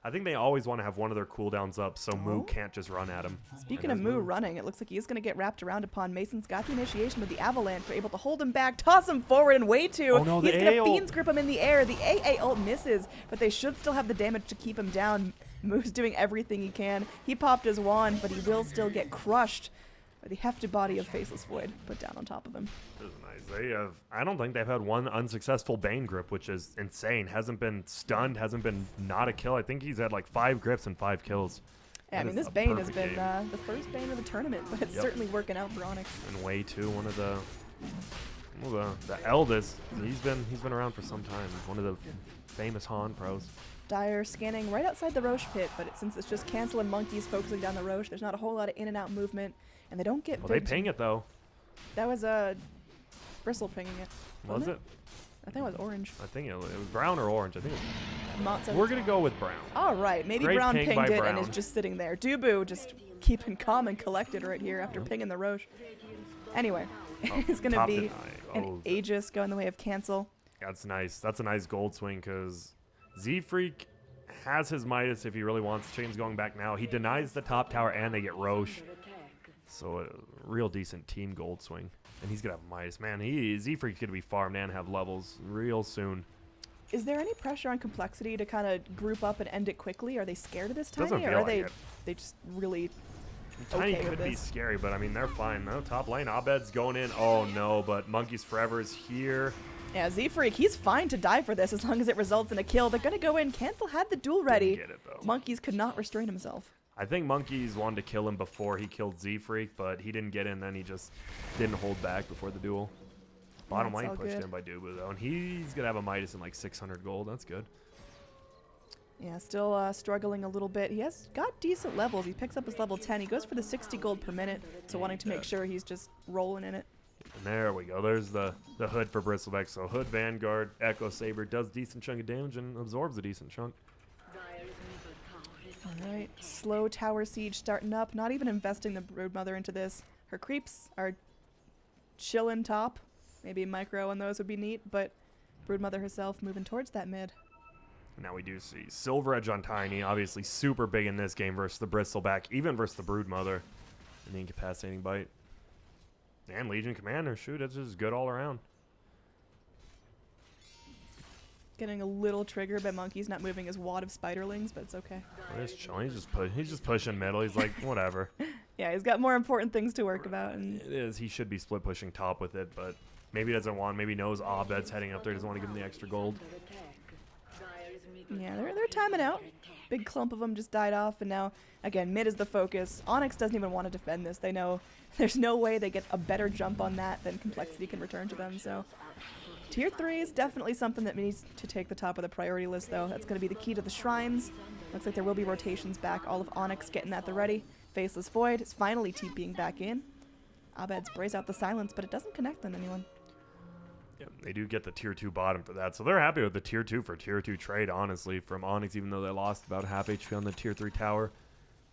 I think they always want to have one of their cooldowns up so Moo Oh. can't just run at him. Speaking And of there's Moo running, it looks like he's going to get wrapped around upon. Mason's got the initiation with the Avalanche. They're able to hold him back, toss him forward, and way too. Oh no, the he's going to AA Fiend's grip him in the air. The AA ult misses, but they should still have the damage to keep him down. Moo's doing everything he can. He popped his wand, but he will still get crushed by the hefty body of Faceless Void put down on top of him. This is nice. They have. I don't think they've had one unsuccessful Bane grip, which is insane. Hasn't been stunned. Hasn't been not a kill. I think he's had like 5 grips and 5 kills. Yeah, I That mean, is this a Bane has perfect been game. the first Bane of the tournament, but it's Yep. certainly working out for Onyx. And Way too, one of the eldest. He's been around for some time. He's one of the famous Han pros. Dire scanning right outside the Roche pit, but since it's just Cancel and Monkeys focusing down the Roche, there's not a whole lot of in and out movement, and they don't get Well, they Vigs. ping it though. That was a Bristle pinging it. Was Wasn't it? I think it was orange. I think it was brown or orange. I think it was. Mont said We're it's- gonna go with brown. All right, maybe Great Brown ping pinged by it and is Brown. just sitting there. Dubu just keeping calm and collected right here after pinging the Roche. Anyway, it's going to top be deny. an Oh, Aegis going the way of Cancel. That's nice. That's a nice gold swing because Z-Freak has his Midas if he really wants. Chain's going back now. He denies the top tower and they get Roche. So a real decent team gold swing. And he's going to have Midas. Man, Z-Freak's going to be farmed and have levels real soon. Is there any pressure on Complexity to kind of group up and end it quickly? Are they scared of this Doesn't Tiny, or feel are like it. they just really Tiny okay with could be this? scary, but I mean, they're fine. No, top lane. Abed's going in. Oh, no, but Monkeys Forever is here. Yeah, Z-Freak, he's fine to die for this as long as it results in a kill. They're going to go in. Cancel had the duel ready. Didn't get it, though. Monkeys could not restrain himself. I think Monkeys wanted to kill him before he killed Z-Freak, but he didn't get in. Then he just didn't hold back before the duel. Bottom That's lane all pushed good. in by Dubu, though, and he's going to have a Midas in like 600 gold. That's good. Yeah, still struggling a little bit. He has got decent levels. He picks up his level 10. He goes for the 60 gold per minute, so wanting to make sure he's just rolling in it. And there we go. There's the hood for Bristleback. So hood, Vanguard, Echo Saber does decent chunk of damage and absorbs a decent chunk. All right, slow tower siege starting up. Not even investing the Broodmother into this. Her creeps are chilling top. Maybe micro on those would be neat, but Broodmother herself moving towards that mid. Now we do see Silver Edge on Tiny, obviously super big in this game versus the Bristleback, even versus the Broodmother. And the Incapacitating Bite. And Legion Commander, shoot, it's just good all around. Getting a little triggered by Monkeys not moving his wad of spiderlings, but it's okay. He's chilling, he's just pushing middle, he's like, whatever. Yeah, he's got more important things to work about. And It is, he should be split pushing top with it, but maybe he doesn't want, maybe knows Abed's heading up there, doesn't want to give him the extra gold. yeah, they're timing out. Big clump of them just died off, and now, again, mid is the focus. Onyx doesn't even want to defend this. They know there's no way they get a better jump on that than Complexity can return to them, so... Tier 3 is definitely something that needs to take the top of the priority list, though. That's going to be the key to the shrines. Looks like there will be rotations back. All of Onyx getting at the ready. Faceless Void is finally TPing back in. Abed sprays out the silence, but it doesn't connect on anyone. Yeah, they do get the tier 2 bottom for that, so they're happy with the tier 2 for tier 2 trade, honestly, from Onyx, even though they lost about half HP on the tier 3 tower.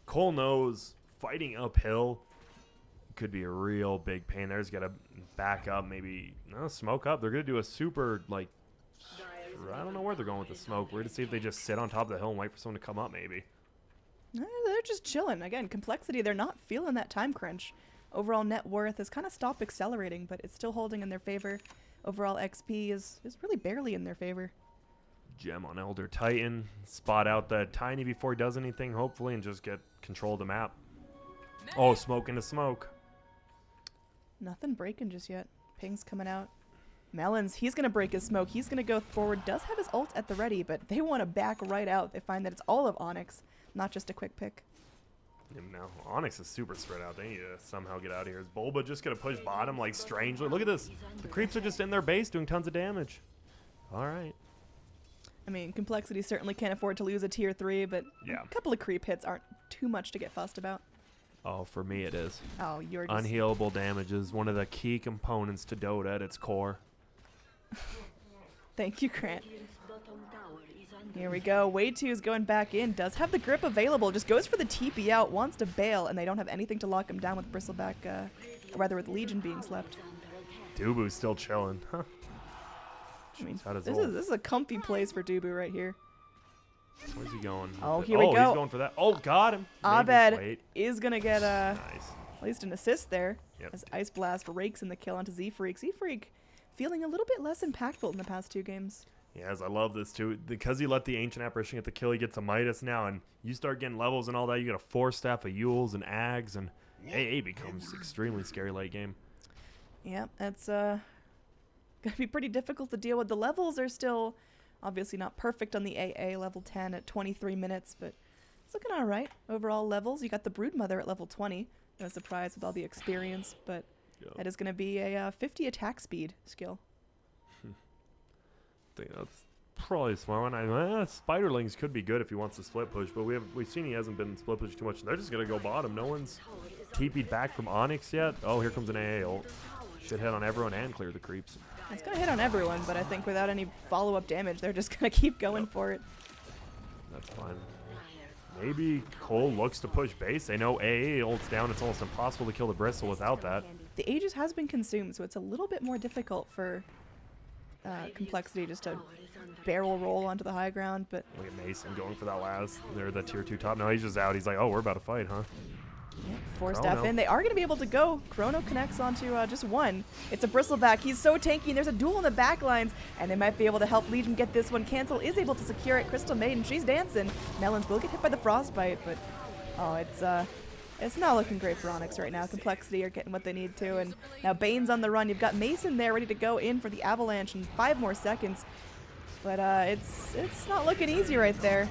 Cole knows fighting uphill could be a real big pain. There's got to back up, maybe smoke up. They're going to do a super, like, I don't know where they're going with the smoke. We're going to see if they just sit on top of the hill and wait for someone to come up, maybe. They're just chilling. Again, Complexity, they're not feeling that time crunch. Overall net worth has kind of stopped accelerating, but it's still holding in their favor. Overall XP is really barely in their favor. Gem on Elder Titan. Spot out the Tiny before he does anything, hopefully, and just get control of the map. Oh, smoke into smoke. Nothing breaking just yet. Ping's coming out. Melons, he's going to break his smoke. He's going to go forward. Does have his ult at the ready, but they want to back right out. They find that it's all of Onyx, not just a quick pick. And now Onyx is super spread out. They need to somehow get out of here. Is Bulba just going to push bottom like strangely? Look at this. The creeps are just in their base doing tons of damage. All right. I mean, Complexity certainly can't afford to lose a tier 3, but Yeah. a couple of creep hits aren't too much to get fussed about. Oh, for me it is. Oh, you're just... Unhealable damage is one of the key components to Dota at its core. Thank you, Grant. Here we go. Wade 2 is going back in. Does have the grip available. Just goes for the TP out. Wants to bail, and they don't have anything to lock him down with Bristleback, or rather with Legion being slept. Dubu's still chilling. Huh. I mean, How does this ult? is a comfy place for Dubu right here. Where's he going? Oh, here we go. He's going for that. Oh, got him. Maybe. Abed Wait. is going to get Nice. at least an assist there. Yep. As Ice Blast rakes in the kill onto Z-Freak. Z-Freak feeling a little bit less impactful in the past 2 games. Yes, I love this too. Because he let the Ancient Apparition get the kill, he gets a Midas now, and you start getting levels and all that. You get a 4-staff of Yules and Ags, and AA becomes extremely scary late game. Yeah, that's going to be pretty difficult to deal with. The levels are still obviously not perfect on the AA level 10 at 23 minutes, but it's looking all right. Overall levels, you got the Broodmother at level 20. No surprise with all the experience, but Yep. that is going to be a 50 attack speed skill. I think that's probably a smart one. Spiderlings could be good if he wants to split push, but we've seen he hasn't been split push too much. They're just gonna go bottom. No one's TP'd back from Onyx yet. Oh, here comes an AA ult. Should hit on everyone and clear the creeps. It's going to hit on everyone, but I think without any follow-up damage, they're just going to keep going for it. That's fine. Maybe Cole looks to push base. They know AA ult's down. It's almost impossible to kill the Bristle without that. The Aegis has been consumed, so it's a little bit more difficult for Complexity just to barrel roll onto the high ground, but Look at Mason going for that last. They're the tier 2 top. No, he's just out. He's like, oh, we're about to fight, huh? yeah, 4-staff Chrono. in. They are going to be able to go. Chrono connects onto just one. It's a Bristleback. He's so tanky, and there's a duel in the back lines, and they might be able to help Legion get this one. Cancel is able to secure it. Crystal Maiden, she's dancing. Melons will get hit by the Frostbite, but oh, it's not looking great for Onyx right now. Complexity are getting what they need to, and now Bane's on the run. You've got Mason there ready to go in for the Avalanche in 5 more seconds. But it's not looking easy right there.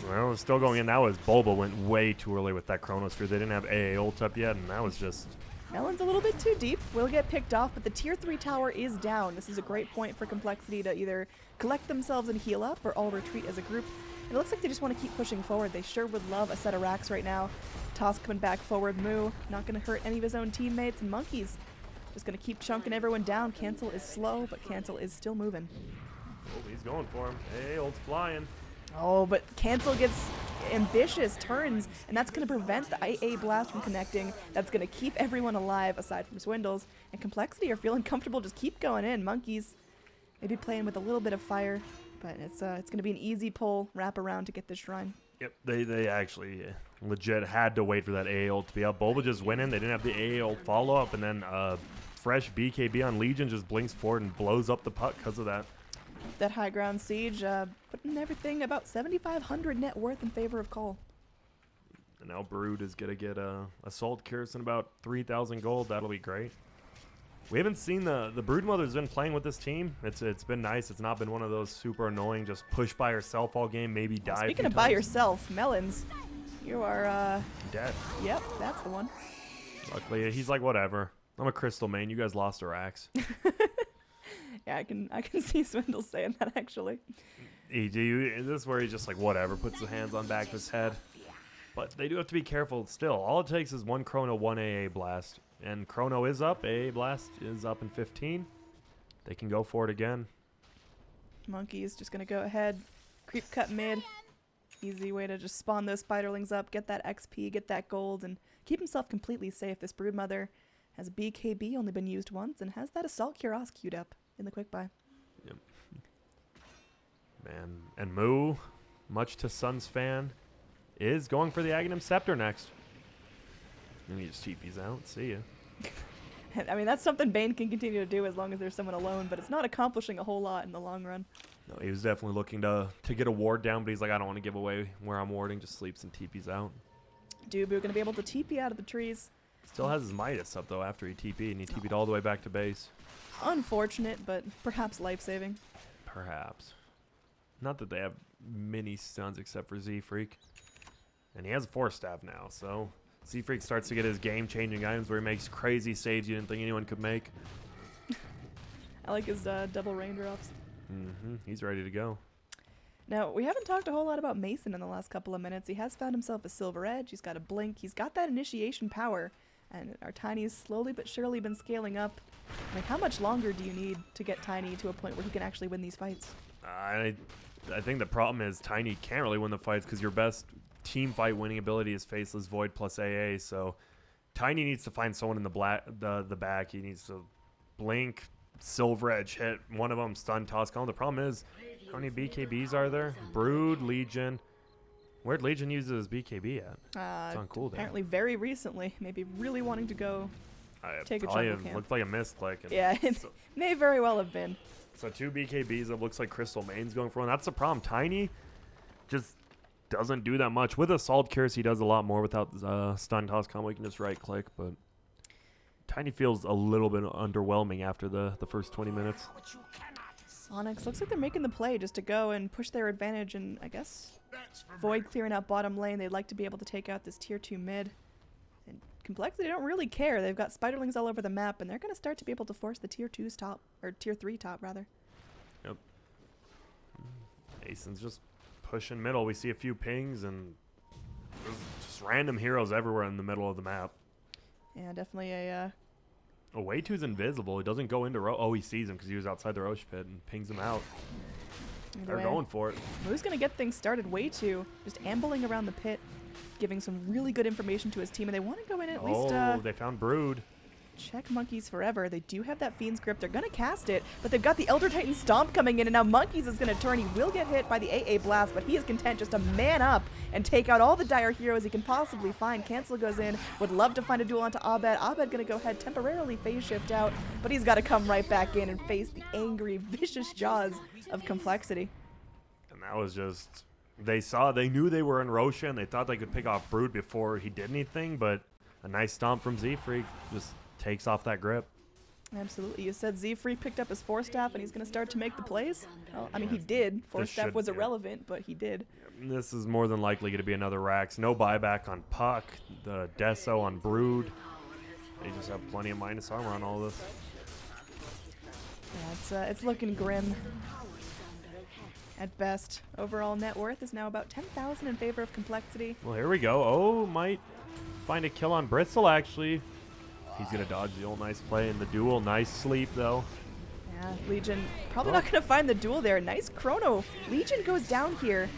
That was still going in. That was Bulba went way too early with that Chronosphere. They didn't have AA ult up yet, and that was just... Melon's a little bit too deep. Will get picked off, but the tier 3 tower is down. This is a great point for Complexity to either collect themselves and heal up or all retreat as a group. And it looks like they just want to keep pushing forward. They sure would love a set of racks right now. Toss coming back forward. Moo not going to hurt any of his own teammates. And Monkeys just going to keep chunking everyone down. Cancel is slow, but Cancel is still moving. Oh, he's going for him. AA ult's flying. Oh, but Cancel gets ambitious turns, and that's going to prevent the AA blast from connecting. That's going to keep everyone alive, aside from Swindles. And Complexity are feeling comfortable. Just keep going in. Monkeys maybe playing with a little bit of fire. But it's going to be an easy pull wrap around to get this shrine. Yep, they actually legit had to wait for that AA ult to be up. Bulba just went in. They didn't have the AA ult follow-up, and then fresh BKB on Legion just blinks forward and blows up the puck because of that. That high ground siege, putting everything about 7,500 net worth in favor of Cole. And now Brood is going to get Assault Curse and about 3,000 gold. That'll be great. We haven't seen the Broodmother's been playing with this team. It's been nice. It's not been one of those super annoying, just push by herself all game, maybe die. Speaking of by yourself, Melons, you are, dead. Yep, that's the one. Luckily, he's like, whatever. I'm a Crystal main. You guys lost to Rax. Yeah, I can see Swindle saying that, actually. This is where he's just like, whatever, puts his hands on back of his head. But they do have to be careful still. All it takes is one Chrono, one AA Blast. And Chrono is up. AA Blast is up in 15. They can go for it again. Monkey is just going to go ahead, creep cut mid. Easy way to just spawn those spiderlings up, get that XP, get that gold, and keep himself completely safe. This Broodmother has a BKB, only been used once, and has that Assault Cuirass queued up in the quick buy. Yep. Man, and Moo, much to Sun's fan, is going for the Aghanim Scepter next. And he just TP's out. See ya. I mean, that's something Bane can continue to do as long as there's someone alone, but it's not accomplishing a whole lot in the long run. No, he was definitely looking to get a ward down, but he's like, I don't want to give away where I'm warding. Just sleeps and TP's out. Dubu going to be able to TP out of the trees. Still has his Midas up, though, after he TP'd, and he TP'd all the way back to base. Unfortunate, but perhaps life-saving. Perhaps. Not that they have many stuns except for Z-Freak. And he has a Force Staff now, so Z-Freak starts to get his game-changing items where he makes crazy saves you didn't think anyone could make. I like his double raindrops. He's ready to go. Now, we haven't talked a whole lot about Mason in the last couple of minutes. He has found himself a Silver Edge. He's got a Blink. He's got that initiation power. And our Tiny's slowly but surely been scaling up. I mean, how much longer do you need to get Tiny to a point where he can actually win these fights? I think the problem is Tiny can't really win the fights because your best team fight winning ability is Faceless Void plus AA. So Tiny needs to find someone in the back. He needs to Blink, Silver Edge hit one of them, stun, toss column. The problem is, how many BKBs are there? Brood, Legion. Where'd Legion use his BKB at? It's on cooldown. Apparently very recently. Maybe really wanting to go take a probably jungle camp. Looked like a misclick. Yeah, it may very well have been. So 2 BKBs, it looks like Crystal Main's going for one. That's the problem. Tiny just doesn't do that much. With Assault Curse, he does a lot more without stun toss combo. You can just right click, but Tiny feels a little bit underwhelming after the first 20 minutes. Onyx looks like they're making the play just to go and push their advantage, and I guess Void clearing out bottom lane. They'd like to be able to take out this tier 2 mid. And Complexity don't really care. They've got spiderlings all over the map, and they're going to start to be able to force the tier 2's top, or tier 3 top rather. Yep. Mason's just pushing middle. We see a few pings, and there's just random heroes everywhere in the middle of the map. Yeah, definitely a Way 2's invisible. He doesn't go into Oh, he sees him because he was outside the Roche pit and pings him out. They're going for it. Who's going to get things started? Way 2 just ambling around the pit, giving some really good information to his team, and they want to go in at least they found Brood. check Monkeys forever. They do have that Fiend's Grip. They're going to cast it, but they've got the Elder Titan Stomp coming in, and now Monkeys is going to turn. He will get hit by the AA Blast, but he is content just to man up and take out all the dire heroes he can possibly find. Cancel goes in. Would love to find a duel onto Abed. Abed going to go ahead, temporarily phase shift out, but he's got to come right back in and face the angry, vicious jaws of Complexity. And that was just... They knew they were in Rosha, and they thought they could pick off Brood before he did anything, but a nice stomp from Z-Freak just takes off that grip. Absolutely. You said Z-Freak picked up his Force Staff, and he's going to start to make the plays? Well, I mean, he did. Force Staff was irrelevant, but he did. This is more than likely going to be another Rax. No buyback on Puck. The Deso on Brood. They just have plenty of minus armor on all this. Yeah, it's looking grim. At best, overall net worth is now about 10,000 in favor of Complexity. Well, here we go. Oh, might find a kill on Britzel, actually. He's going to dodge the ult. Nice play in the duel. Nice sleep, though. Yeah, Legion probably not going to find the duel there. Nice chrono. Legion goes down here.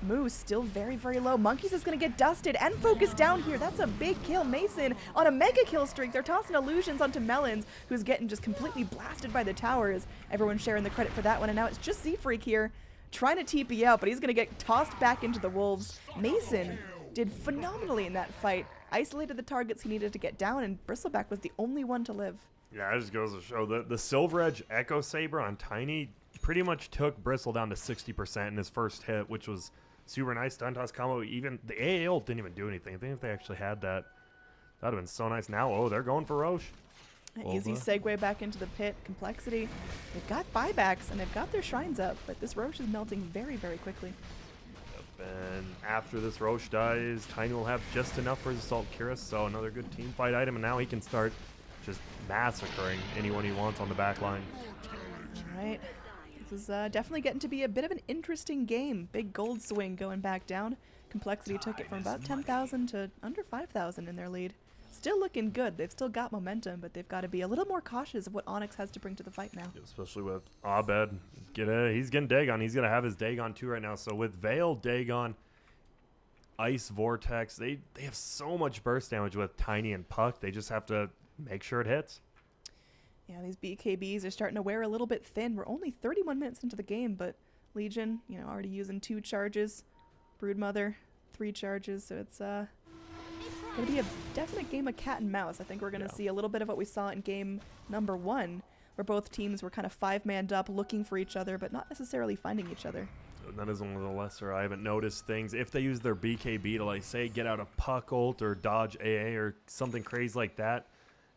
Moose still very, very low. Monkeys is going to get dusted and focused down here. That's a big kill. Mason on a mega kill streak. They're tossing illusions onto Melons, who's getting just completely blasted by the towers. Everyone's sharing the credit for that one, and now it's just Z-Freak here. trying to TP out, but he's going to get tossed back into the wolves. Mason did phenomenally in that fight. Isolated the targets he needed to get down, and Bristleback was the only one to live. Yeah, it just goes to show that the Silver Edge Echo Saber on Tiny pretty much took Bristle down to 60% in his first hit, which was super nice. Stun toss combo. Even the AA ult didn't even do anything. I think if they actually had that, that would have been so nice. Now, oh, they're going for Roche. An easy segue back into the pit. Complexity. They've got buybacks and they've got their shrines up, but this Roche is melting very, very quickly. And after this Roche dies, Tiny will have just enough for his Assault Cuirass, so another good team fight item, and now he can start just massacring anyone he wants on the back line. All right. This is definitely getting to be a bit of an interesting game. Big gold swing going back down. Complexity took it from about 10,000 to under 5,000 in their lead. Still looking good. They've still got momentum, but they've got to be a little more cautious of what Onyx has to bring to the fight now. Especially with Abed. He's getting Dagon. He's going to have his Dagon too right now. So with Veil, Dagon, Ice Vortex, they have so much burst damage with Tiny and Puck. They just have to make sure it hits. Yeah, these BKBs are starting to wear a little bit thin. We're only 31 minutes into the game, but Legion, already using 2 charges. Broodmother, 3 charges. So it's going to be a definite game of cat and mouse. I think we're going to see a little bit of what we saw in game number 1, where both teams were kind of 5-manned up, looking for each other, but not necessarily finding each other. That is one of the lesser I haven't noticed things. If they use their BKB to, like, say, get out of Puck ult or dodge AA or something crazy like that,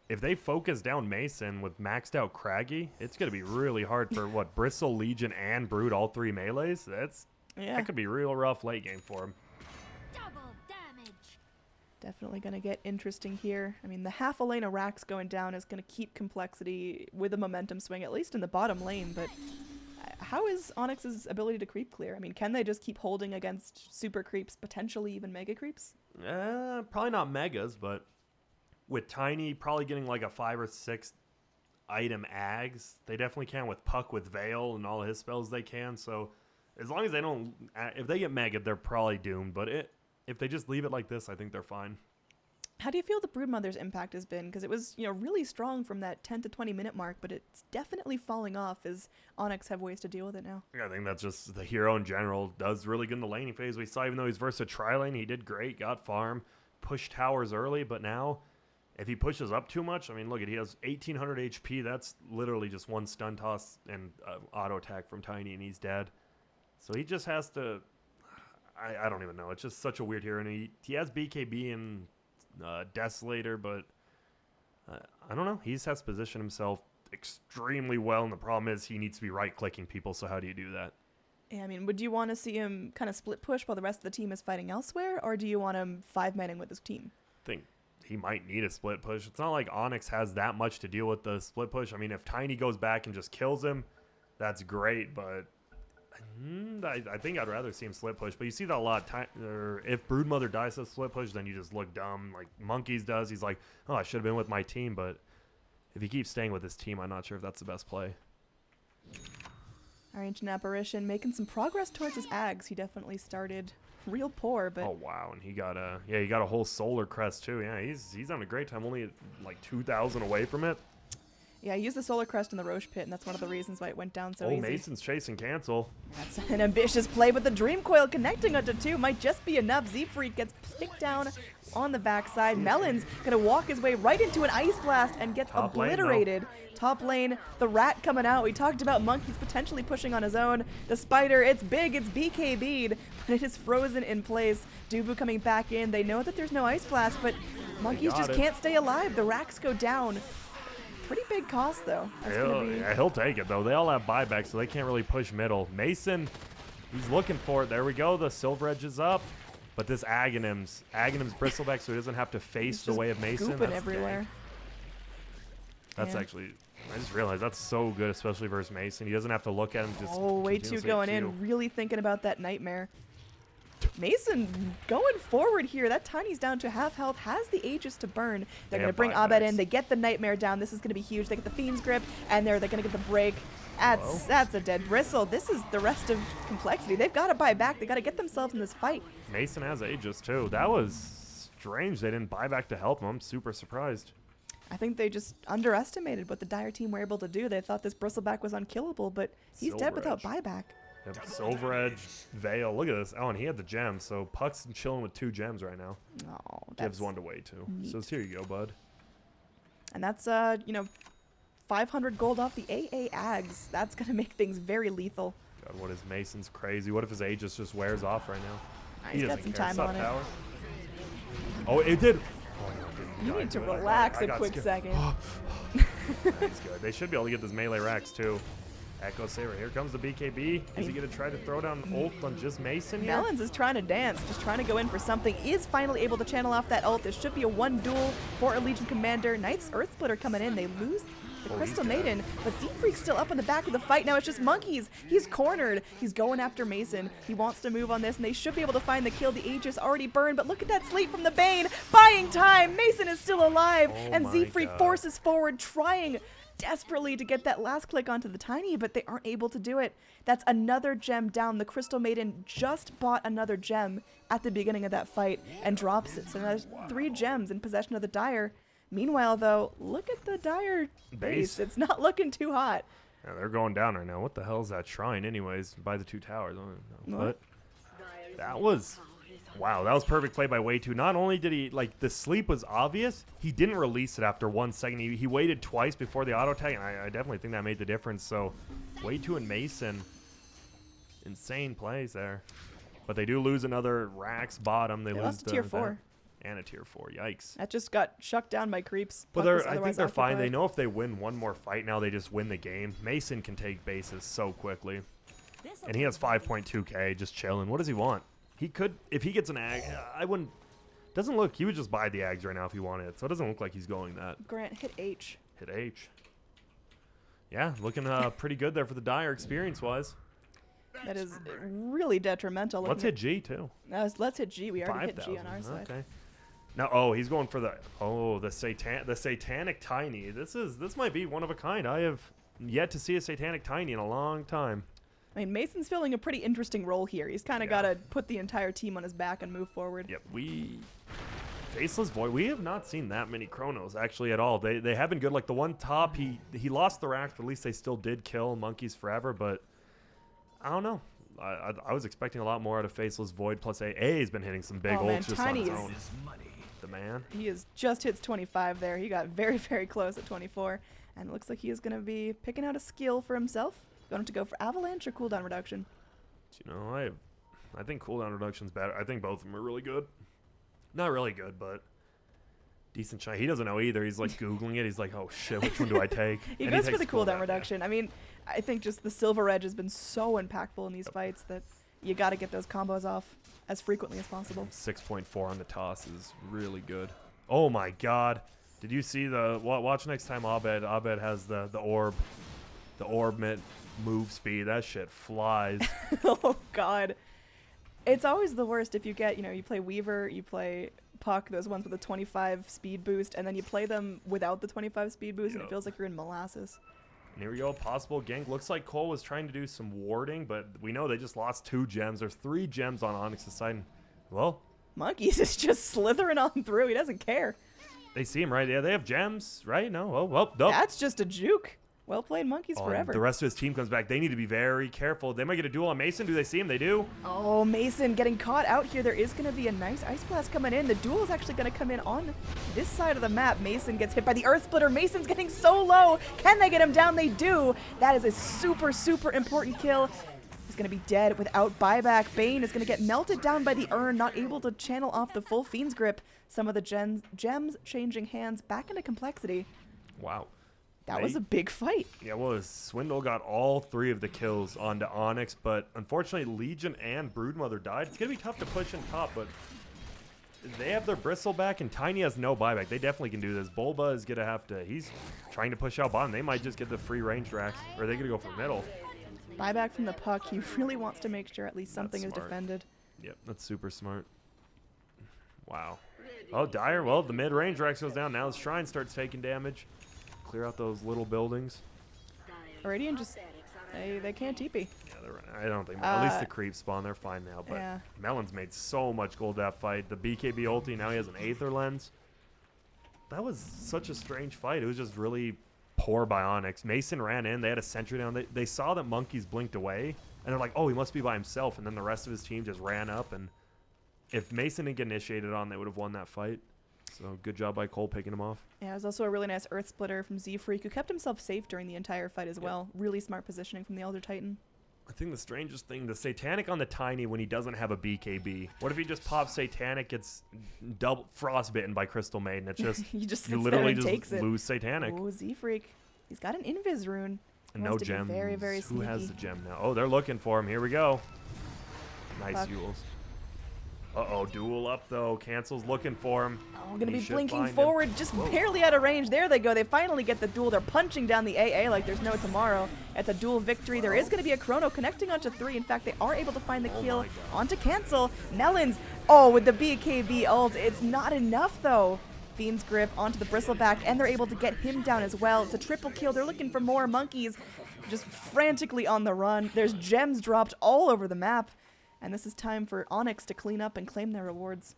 if they focus down Mason with maxed out Craggy, it's going to be really hard for, Bristle, Legion, and Brood, all 3 melees? That could be real rough late game for him. Definitely going to get interesting here. I mean, the half a lane of racks going down is going to keep Complexity with a momentum swing, at least in the bottom lane, but how is Onyx's ability to creep clear? I mean, can they just keep holding against super creeps, potentially even mega creeps? Probably not megas, but with Tiny probably getting like a 5 or 6 item ags, they definitely can. With Puck, with Veil, and all his spells they can, so as long as they don't, if they get mega, they're probably doomed, but if they just leave it like this, I think they're fine. How do you feel the Broodmother's impact has been? Because it was, really strong from that 10 to 20 minute mark, but it's definitely falling off as Onyx have ways to deal with it now. Yeah, I think that's just the hero in general. Does really good in the laning phase. We saw even though he's versus a tri-lane, he did great, got farm, pushed towers early, but now if he pushes up too much, I mean, look, he has 1,800 HP. That's literally just 1 stun toss and auto attack from Tiny, and he's dead. So he just has to... I don't even know. It's just such a weird hero. And he has BKB and Desolator, but I don't know. He just has to position himself extremely well, and the problem is he needs to be right-clicking people, so how do you do that? Yeah, I mean, would you want to see him kind of split push while the rest of the team is fighting elsewhere, or do you want him 5-manning with his team? I think he might need a split push. It's not like Onyx has that much to deal with the split push. I mean, if Tiny goes back and just kills him, that's great, but... I think I'd rather see him split push, but you see that a lot. If Broodmother dies to split push, then you just look dumb, like Monkeys does. He's like, oh, I should have been with my team, but if he keeps staying with his team, I'm not sure if that's the best play. Our Ancient Apparition making some progress towards his Ags. He definitely started real poor, but... Oh, wow, and he got a whole Solar Crest, too. Yeah, he's on a great time, only like 2,000 away from it. Yeah, he used the Solar Crest in the Roche pit, and that's one of the reasons why it went down so easy. Mason's chasing cancel. That's an ambitious play, but the Dream Coil connecting onto 2 might just be enough. Z-Freak gets picked down on the backside. Melon's going to walk his way right into an Ice Blast and gets obliterated. Top lane, the Rat coming out. We talked about Monkeys potentially pushing on his own. The Spider, it's big, it's BKB'd, but it is frozen in place. Dubu coming back in. They know that there's no Ice Blast, but Monkeys just can't stay alive. The racks go down. Pretty big cost, though. He'll take it, though. They all have buybacks, so they can't really push middle. Mason, he's looking for it. There we go. The Silver Edge is up. But this Aghanim's Bristleback, so he doesn't have to face the way of Mason. That's everywhere. That's actually... I just realized that's so good, especially versus Mason. He doesn't have to look at him. Just way too going in. Really thinking about that Nightmare. Mason going forward here. That Tiny's down to half health, has the Aegis to burn. They're going to bring Abed in. They get the Nightmare down. This is going to be huge. They get the Fiend's Grip, and they're going to get the break. That's a dead Bristle. This is the rest of Complexity. They've got to buy back. They got to get themselves in this fight. Mason has Aegis, too. That was strange. They didn't buy back to help him. I'm super surprised. I think they just underestimated what the Dire team were able to do. They thought this Bristleback was unkillable, but he's dead without buyback. Yep, Silver Edge, Veil. Look at this. Oh, and he had the gems. So Puck's chilling with 2 gems right now. Oh, Gives that's 1 to Way too. neat. Says, here you go, bud. And that's 500 gold off the AA Ags. That's gonna make things very lethal. God, what is Mason's crazy? What if his Aegis just wears off right now? He's got some time on it. Tower? Oh, it did. Oh, no, it didn't. You I need to knew it. I relax got- I a got quick scared. second. He's good. They should be able to get this melee racks too. Echo Saber. Here comes the BKB. Is he going to try to throw down ult on just Mason here? Melons is trying to dance, just trying to go in for something. Is finally able to channel off that ult. This should be a 1 duel for a Legion Commander. Knight's Earth Splitter coming in. They lose the Oh, Crystal he's dead. Maiden, but Z-Freak's still up in the back of the fight. Now it's just Monkeys. He's cornered. He's going after Mason. He wants to move on this, and they should be able to find the kill. The Aegis already burned, but look at that sleep from the Bane. Buying time. Mason is still alive, Oh and my Z-Freak God. forces forward, trying desperately to get that last click onto the Tiny, but they aren't able to do it. That's another gem down. The Crystal Maiden just bought another gem at the beginning of that fight and drops it. So now there's 3 gems in possession of the Dire. Meanwhile, though, look at the Dire base. It's not looking too hot. Yeah, they're going down right now. What the hell is that shrine anyways? By the 2 towers. I don't know. What? But that was... Wow, that was perfect play by Way 2. Not only did he, like, the sleep was obvious, he didn't release it after 1 second. He waited twice before the auto tag, and I definitely think that made the difference. So, Way 2 and Mason, insane plays there. But they do lose another Rax bottom. They lose lost to tier that 4. and a tier 4. Yikes. That just got shucked down by creeps. But Puck was I think otherwise they're fine. They occupied. know if they win one more fight now, they just win the game. Mason can take bases so quickly. And he has 5.2k just chilling. What does he want? He could, if he gets an ag, I wouldn't, doesn't look, he would just buy the ags right now if he wanted it. So it doesn't look like he's going that. Grant hit H. Hit H. Yeah, looking pretty good there for the Dire experience-wise. That is really detrimental. Let's hit G, too. Let's hit G. We already hit G 5,000. on our side. Okay. Now, oh, he's going for the satanic tiny. This might be one of a kind. I have yet to see a satanic tiny in a long time. I mean, Mason's filling a pretty interesting role here. He's kind of got to put the entire team on his back and move forward. Yep, Faceless Void. We have not seen that many Chronos actually at all. They have been good. Like the one top, he lost the rack, but at least they still did kill Monkeys forever. But I don't know. I was expecting a lot more out of Faceless Void. Plus AA has been hitting some big Oh, man, ults just on Tiny his is- own. The man. He is just hits 25 there. He got very, very close at 24. And it looks like he is going to be picking out a skill for himself. Going to go for Avalanche or cooldown reduction. You know, I think cooldown reduction's better. I think both of them are really good. Not really good, but decent shot. He doesn't know either. He's like Googling it. He's like, oh shit, which one do I take? He And goes for takes the cooldown yeah. reduction. I mean, I think just the Silver Edge has been so impactful in these fights that you got to get those combos off as frequently as possible. 6.4 on the toss is really good. Oh my god. Did you see watch next time Abed? Abed has the orb. The orb move speed. That shit flies. Oh god. It's always the worst if you get, you play Weaver, you play Puck, those ones with a 25 speed boost, and then you play them without the 25 speed boost, and Yep. it feels like you're in molasses. And here we go. Possible gank. Looks like Cole was trying to do some warding, but we know they just lost 2 gems. There's 3 gems on Onyx's side. And, well, Monkeys is just slithering on through. He doesn't care. they see him, right? Yeah, they have gems, right? No? Well, no. That's just a juke. Well played, Monkeys Oh, and forever. the rest of his team comes back. They need to be very careful. They might get a duel on Mason. Do they see him? They do. Oh, Mason getting caught out here. There is going to be a nice Ice Blast coming in. The duel is actually going to come in on this side of the map. Mason gets hit by the Earth Splitter. Mason's getting so low. Can they get him down? They do. That is a super, super important kill. He's going to be dead without buyback. Bane is going to get melted down by the urn, not able to channel off the full Fiend's Grip. Some of the gems changing hands back into complexity. Wow. That was a big fight. Yeah, well, Swindle got all 3 of the kills onto Onyx, but unfortunately Legion and Broodmother died. It's going to be tough to push in top, but they have their Bristle back, and Tiny has no buyback. They definitely can do this. Bulba is going to have to, he's trying to push out bottom. They might just get the free range racks, or they're going to go for middle. Buyback from the Puck. He really wants to make sure at least something is smart. defended. Yep, that's super smart. Wow. Oh, Dire, well, the mid-range racks goes down. Now the Shrine starts taking damage. Clear out those little buildings. Radiant just, they can't TP. Yeah, I don't think, at least the creep spawn, they're fine now. But Yeah. Melon's made so much gold that fight. The BKB ulti, now he has an Aether Lens. That was such a strange fight. It was just really poor by Onyx. Mason ran in, they had a sentry down. They saw that Monkeys blinked away, And they're like, oh, he must be by himself. And then the rest of his team just ran up. And if Mason didn't get initiated on, they would have won that fight. So good job by Cole picking him off. Yeah, it was also a really nice Earth Splitter from Z-Freak, who kept himself safe during the entire fight as well. Really smart positioning from the Elder Titan. I think the strangest thing, the Satanic on the Tiny when he doesn't have a BKB. What if he just pops Satanic, gets double frostbitten by Crystal Maiden? It's just, He just you sits literally there and takes just it. lose Satanic. Oh, Z-Freak. He's got an Invis rune. And Wants no to be gems. very, very Who has the sneaky. gem now? Oh, they're looking for him. Here we go. Nice Fuck. Yules. Uh-oh, duel up, though. Cancel's looking for him. Oh, gonna He be should blinking find him. forward, just Whoa. barely out of range. There they go. They finally get the duel. They're punching down the AA like there's no tomorrow. It's a duel victory. There is going to be a chrono connecting onto 3. In fact, they are able to find the Oh kill my God. onto Cancel. Melons, oh, with the BKB ult. It's not enough, though. Fiend's Grip onto the Bristleback, and they're able to get him down as well. It's a triple kill. They're looking for more. Monkeys just frantically on the run. There's gems dropped all over the map. And this is time for Onyx to clean up and claim their rewards.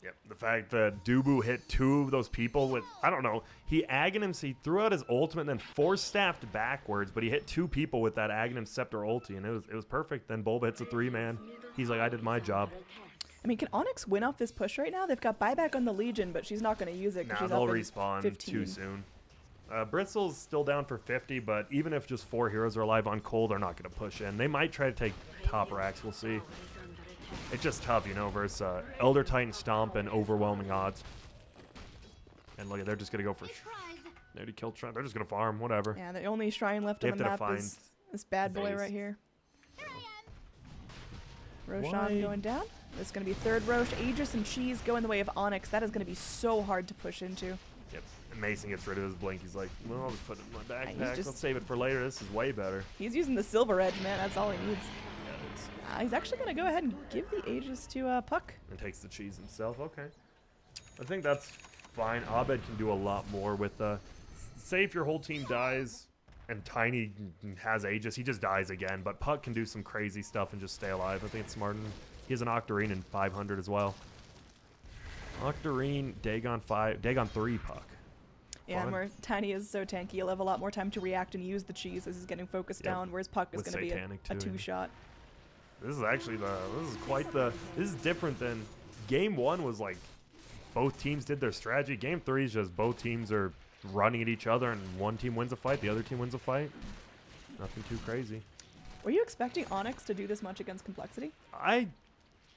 Yep, the fact that Dubu hit 2 of those people with, I don't know, he Aghanim, he threw out his ultimate and then force-staffed backwards, but he hit 2 people with that Aghanim Scepter ulti, and it was perfect. Then Bulba hits a 3-man. He's like, I did my job. I mean, can Onyx win off this push right now? They've got buyback on the Legion, but she's not going to use it Now because she's they'll up in respawn 15. too soon. Bristle's still down for 50, but even if just 4 heroes are alive on Cole, they're not going to push in. They might try to take top racks. We'll see. It's just tough, you know, versus Elder Titan Stomp and overwhelming odds. And look, they're just going to go for... They already killed Shrine. They're just going to farm, whatever. Yeah, the only shrine left They on the have to map find is this bad boy Vase. right here. Roshan Why- going down. There's going to be third Rosh. Aegis and Cheese go in the way of Onyx. That is going to be so hard to push into. Yep. And Mason gets rid of his blink. He's like, well, I'll just put it in my he's backpack. just- Let's save it for later. This is way better. He's using the Silver Edge, man. That's all he needs. Yeah, it is. He's actually going to go ahead and give the Aegis to Puck. And takes the cheese himself. Okay. I think that's fine. Abed can do a lot more with say if your whole team dies and Tiny has Aegis, he just dies again. But Puck can do some crazy stuff and just stay alive. I think it's smart. And he has an Octarine in 500 as well. Octarine, Dagon 5, Dagon 3 Puck. Yeah, and Fun. where Tiny is so tanky, he'll have a lot more time to react and use the cheese as he's getting focused Yep. down, whereas Puck is With going to be a Satanic, too, yeah. two-shot. This is actually this is different than game 1 was like both teams did their strategy. Game 3 is just both teams are running at each other and one team wins a fight, the other team wins a fight. Nothing too crazy. Were you expecting Onyx to do this much against Complexity? I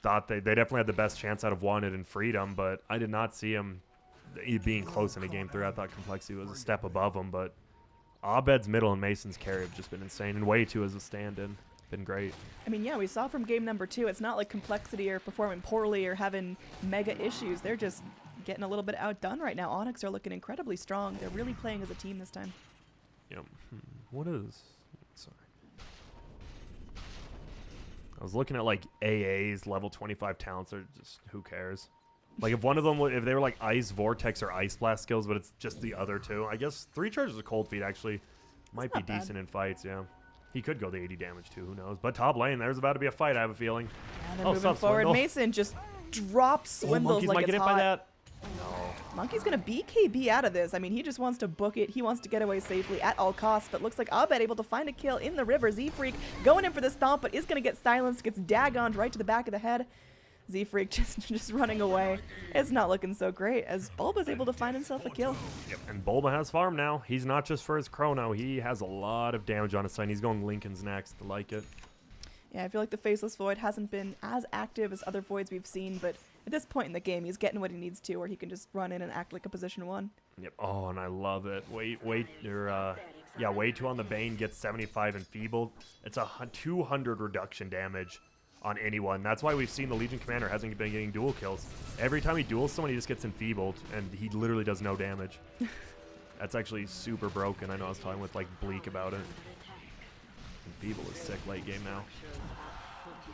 thought they definitely had the best chance out of Wanted and Freedom, but I did not see him being close in a game 3. I thought Complexity was a step above him, but Abed's middle and Mason's carry have just been insane, and Way 2 as a stand-in. Been great. I mean, yeah, we saw from game number 2, it's not like Complexity are performing poorly or having mega issues. They're just getting a little bit outdone right now. Onyx are looking incredibly strong. They're really playing as a team this time. Yep. What is... Sorry. I was looking at like AA's level 25 talents. Are just, who cares? Like if one of them, if they were like Ice Vortex or Ice Blast skills, but it's just the other two. I guess 3 charges of Cold Feet actually might be not bad. decent in fights, yeah. He could go the 80 damage too, who knows. But top lane, there's about to be a fight, I have a feeling. Yeah, they're Oh, moving stop, forward. Swindle. Mason just drops Oh, Swindles Monkeys like might it's get hit hot. by that. No. Monkey's going to BKB out of this. I mean, he just wants to book it. He wants to get away safely at all costs, but looks like Abed able to find a kill in the river. Z-Freak going in for the stomp, but is going to get silenced, gets dagoned right to the back of the head. Z-Freak just running away. It's not looking so great as Bulba's able to find himself a kill. Yep. And Bulba has farm now. He's not just for his chrono. He has a lot of damage on his side. He's going Lincoln's next. I like it. Yeah, I feel like the Faceless Void hasn't been as active as other Voids we've seen, but at this point in the game, he's getting what he needs to, where he can just run in and act like a position 1. Yep. Oh, and I love it. Way 2 on the Bane gets 75 enfeebled. It's a 200 reduction damage on anyone. That's why we've seen the Legion Commander hasn't been getting dual kills. Every time he duels someone, he just gets enfeebled, and he literally does no damage. That's actually super broken. I know I was talking with like Bleak about it. Enfeeble is sick late game now.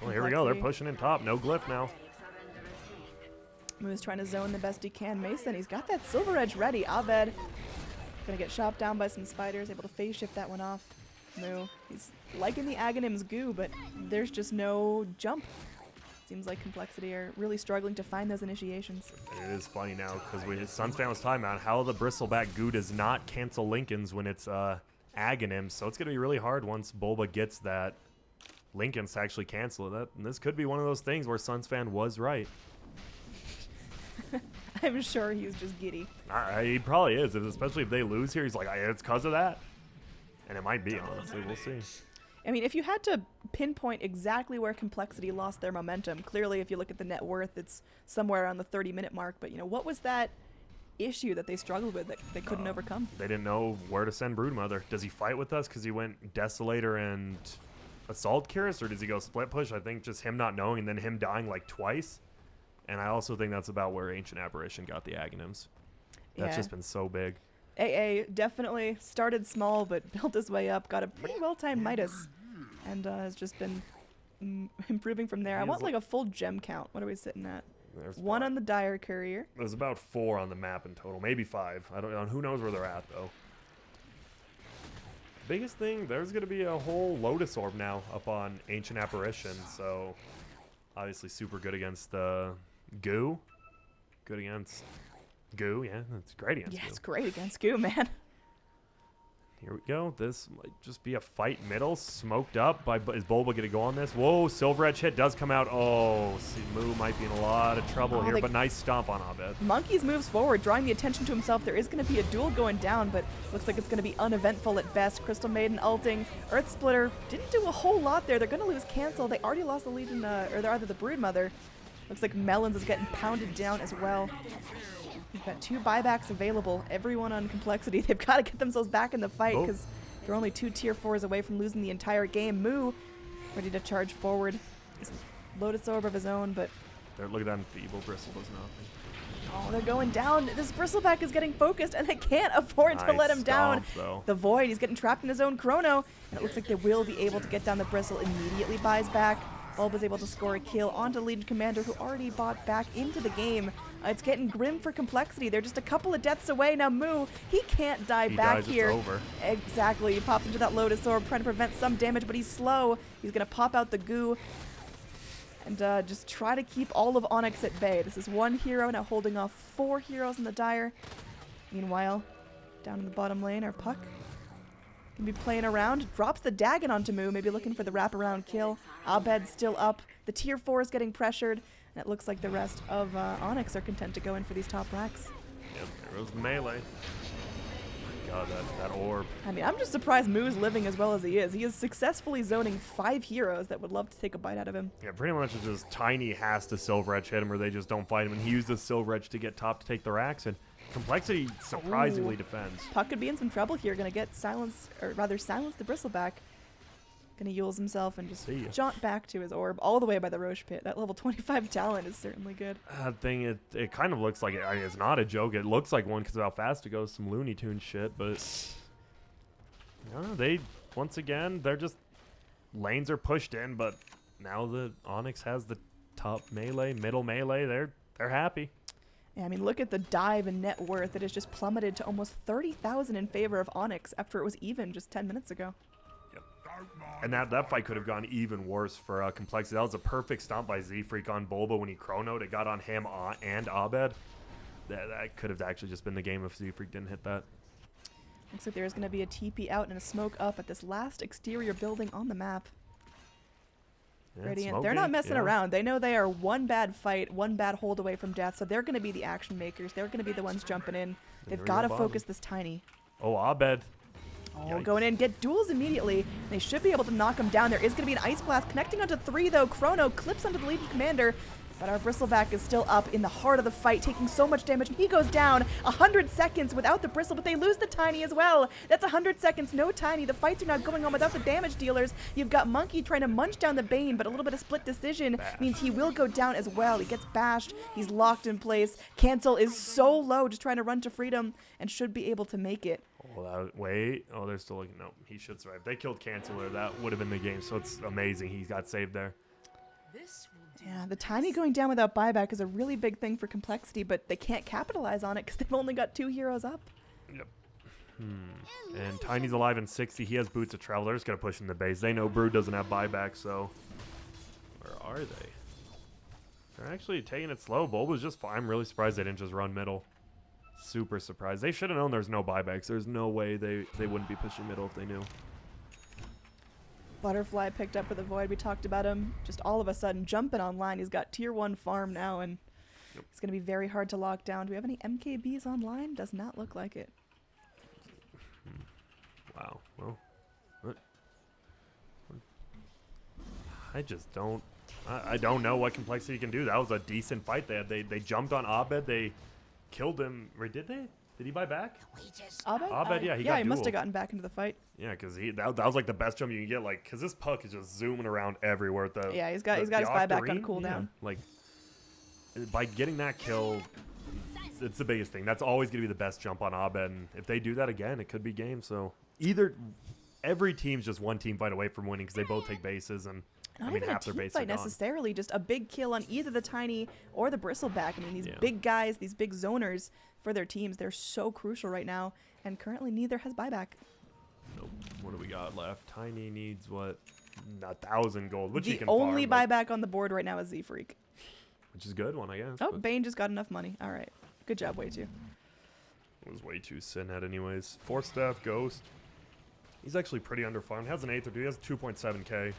Well, here we go. They're pushing in top. No glyph now. Moo's trying to zone the best he can. Mason, he's got that Silver Edge ready. Abed gonna get chopped down by some spiders, able to phase shift that one off. Moo, he's liking the Aghanim's goo, but there's just no jump. Seems like Complexity are really struggling to find those initiations. And it is funny now because Suns fan was talking about how the Bristleback goo does not cancel Lincoln's when it's Aghanim, so it's gonna be really hard once Bulba gets that Lincoln's to actually cancel it. And this could be one of those things where Suns fan was right. I'm sure he's just giddy. He probably is, especially if they lose here. He's like, it's because of that. And it might be, honestly. We'll see. I mean, if you had to pinpoint exactly where Complexity lost their momentum, clearly if you look at the net worth, it's somewhere around the 30-minute mark. But, what was that issue that they struggled with that they couldn't overcome? They didn't know where to send Broodmother. Does he fight with us because he went Desolator and Assault Curse, or does he go Split Push? I think just him not knowing and then him dying like twice. And I also think that's about where Ancient Apparition got the Aghanims. That's just been so big. AA definitely started small but built his way up, got a pretty well-timed Midas, and has just been improving from there. I want like a full gem count. What are we sitting at? There's 1 5. on the Dire Courier. There's about 4 on the map in total, maybe 5. I don't know. Who knows where they're at though. Biggest thing, there's going to be a whole Lotus Orb now up on Ancient Apparition, so obviously super good against the Goo. Good against Goo, yeah, that's great against Yeah, Goo. it's great against Goo, man. Here we go. This might just be a fight middle. Smoked up. Is Bulba going to go on this? Whoa, Silver Edge hit does come out. Oh, Moo might be in a lot of trouble here, but nice stomp on Abed. Monkeys moves forward, drawing the attention to himself. There is going to be a duel going down, but looks like it's going to be uneventful at best. Crystal Maiden ulting. Earth Splitter didn't do a whole lot there. They're going to lose Cancel. They already lost the lead in, or they're either the Broodmother. Looks like Melons is getting pounded down as well. We've got 2 buybacks available. Everyone on Complexity. They've got to get themselves back in the fight because they're only 2 tier 4s away from losing the entire game. Moo ready to charge forward. Lotus Orb of his own, but... Look at that Enfeeble. Bristle does nothing. Oh, they're going down. This Bristleback is getting focused, and they can't afford to let him down. Though. The Void, he's getting trapped in his own chrono, and it looks like they will be able to get down the Bristle. Immediately buys back. Bulb is able to score a kill onto Legion Commander, who already bought back into the game. It's getting grim for Complexity. They're just a couple of deaths away. Now Moo, he can't die back here. It's over. Exactly. He pops into that Lotus Orb, trying to prevent some damage, but he's slow. He's going to pop out the Goo and just try to keep all of Onyx at bay. This is 1 hero now holding off 4 heroes in the Dire. Meanwhile, down in the bottom lane, our Puck can be playing around. Drops the Dagon onto Moo, maybe looking for the wraparound kill. Abed's still up. The tier 4 is getting pressured. And it looks like the rest of Onyx are content to go in for these top racks. Yep, there goes the melee. God, that orb. I mean, I'm just surprised Moo's living as well as he is. He is successfully zoning 5 heroes that would love to take a bite out of him. Yeah, pretty much it's just Tiny has to Silver Edge hit him or they just don't fight him. And he used the Silver Edge to get top to take the racks. And Complexity surprisingly defends. Puck could be in some trouble here. Gonna get silence, or rather silence the Bristleback. Gonna Yules himself and just jaunt back to his orb all the way by the Roche Pit. That level 25 talent is certainly good. That thing, it kind of looks like it. I mean, it's not a joke. It looks like one because of how fast it goes. Some Looney Tunes shit, but they once again they're just lanes are pushed in. But now the Onyx has the top melee, middle melee. They're happy. Yeah, I mean, look at the dive and net worth. It has just plummeted to almost 30,000 in favor of Onyx after it was even just 10 minutes ago. And that fight could have gone even worse for Complexity. That was a perfect stomp by Z-Freak on Bulba when he chronoed. It got on him and Abed. That could have actually just been the game if Z-Freak didn't hit that. Looks like there's going to be a TP out and a smoke up at this last exterior building on the map. Yeah, Radiant, they're not messing around. They know they are 1 bad fight, 1 bad hold away from death, so they're going to be the action makers. They're going to be the ones jumping in. They've got to focus this Tiny. Oh, Abed. Oh, going in, get duels immediately. They should be able to knock him down. There is going to be an Ice Blast connecting onto 3, though. Chrono clips onto the Legion Commander, but our Bristleback is still up in the heart of the fight, taking so much damage. He goes down 100 seconds without the Bristle, but they lose the Tiny as well. That's 100 seconds, no Tiny. The fights are now going on without the damage dealers. You've got Monkey trying to munch down the Bane, but a little bit of split decision means he will go down as well. He gets bashed. He's locked in place. Cancel is so low, just trying to run to freedom, and should be able to make it. Oh, wait. Oh, they're still looking. No, he should survive. They killed Canceller. That would have been the game, so it's amazing he got saved there. Yeah, the Tiny going down without buyback is a really big thing for Complexity, but they can't capitalize on it because they've only got 2 heroes up. Yep. And Tiny's alive in 60. He has Boots of Travel. They're just going to push in the base. They know Brood doesn't have buyback, so where are they? They're actually taking it slow. Bulba's just fine. I'm really surprised they didn't just run middle. Super surprised. They should have known there's no buybacks. There's no way they wouldn't be pushing middle if they knew. Butterfly picked up with the Void. We talked about him just all of a sudden jumping online. He's got tier 1 farm now, and it's going to be very hard to lock down. Do we have any MKBs online? Does not look like it. Wow. Well, I just don't. I don't know what Complexity can do. That was a decent fight. They jumped on Abed. They killed him. Or did they? Did he buy back? Abed? Abed, yeah, he yeah, got he must dueled. have gotten back into the fight. Yeah, because that was like the best jump you can get. Like, because this puck is just zooming around everywhere. Yeah, he's got his buyback on cooldown. Yeah, like, by getting that kill, it's the biggest thing. That's always going to be the best jump on Abed. And if they do that again, it could be game. So every team's just one team fight away from winning because they both take bases and. Not I mean, even a half their team base fight are gone. necessarily, just a big kill on either the Tiny or the Bristleback. I mean, these Yeah. big guys, these big zoners for their teams, they're so crucial right now, and currently neither has buyback. Nope. What do we got left? Tiny needs what? 1,000 gold, which he The can only farm, buyback on the board right now is Z-Freak. which is a good one, I guess. Oh, but Bane just got enough money. All right. Good job, Way 2. it was way too sin head anyways. 4-staff Ghost. He's actually pretty underfarmed. Has an 8th or 2. He has 2.7k.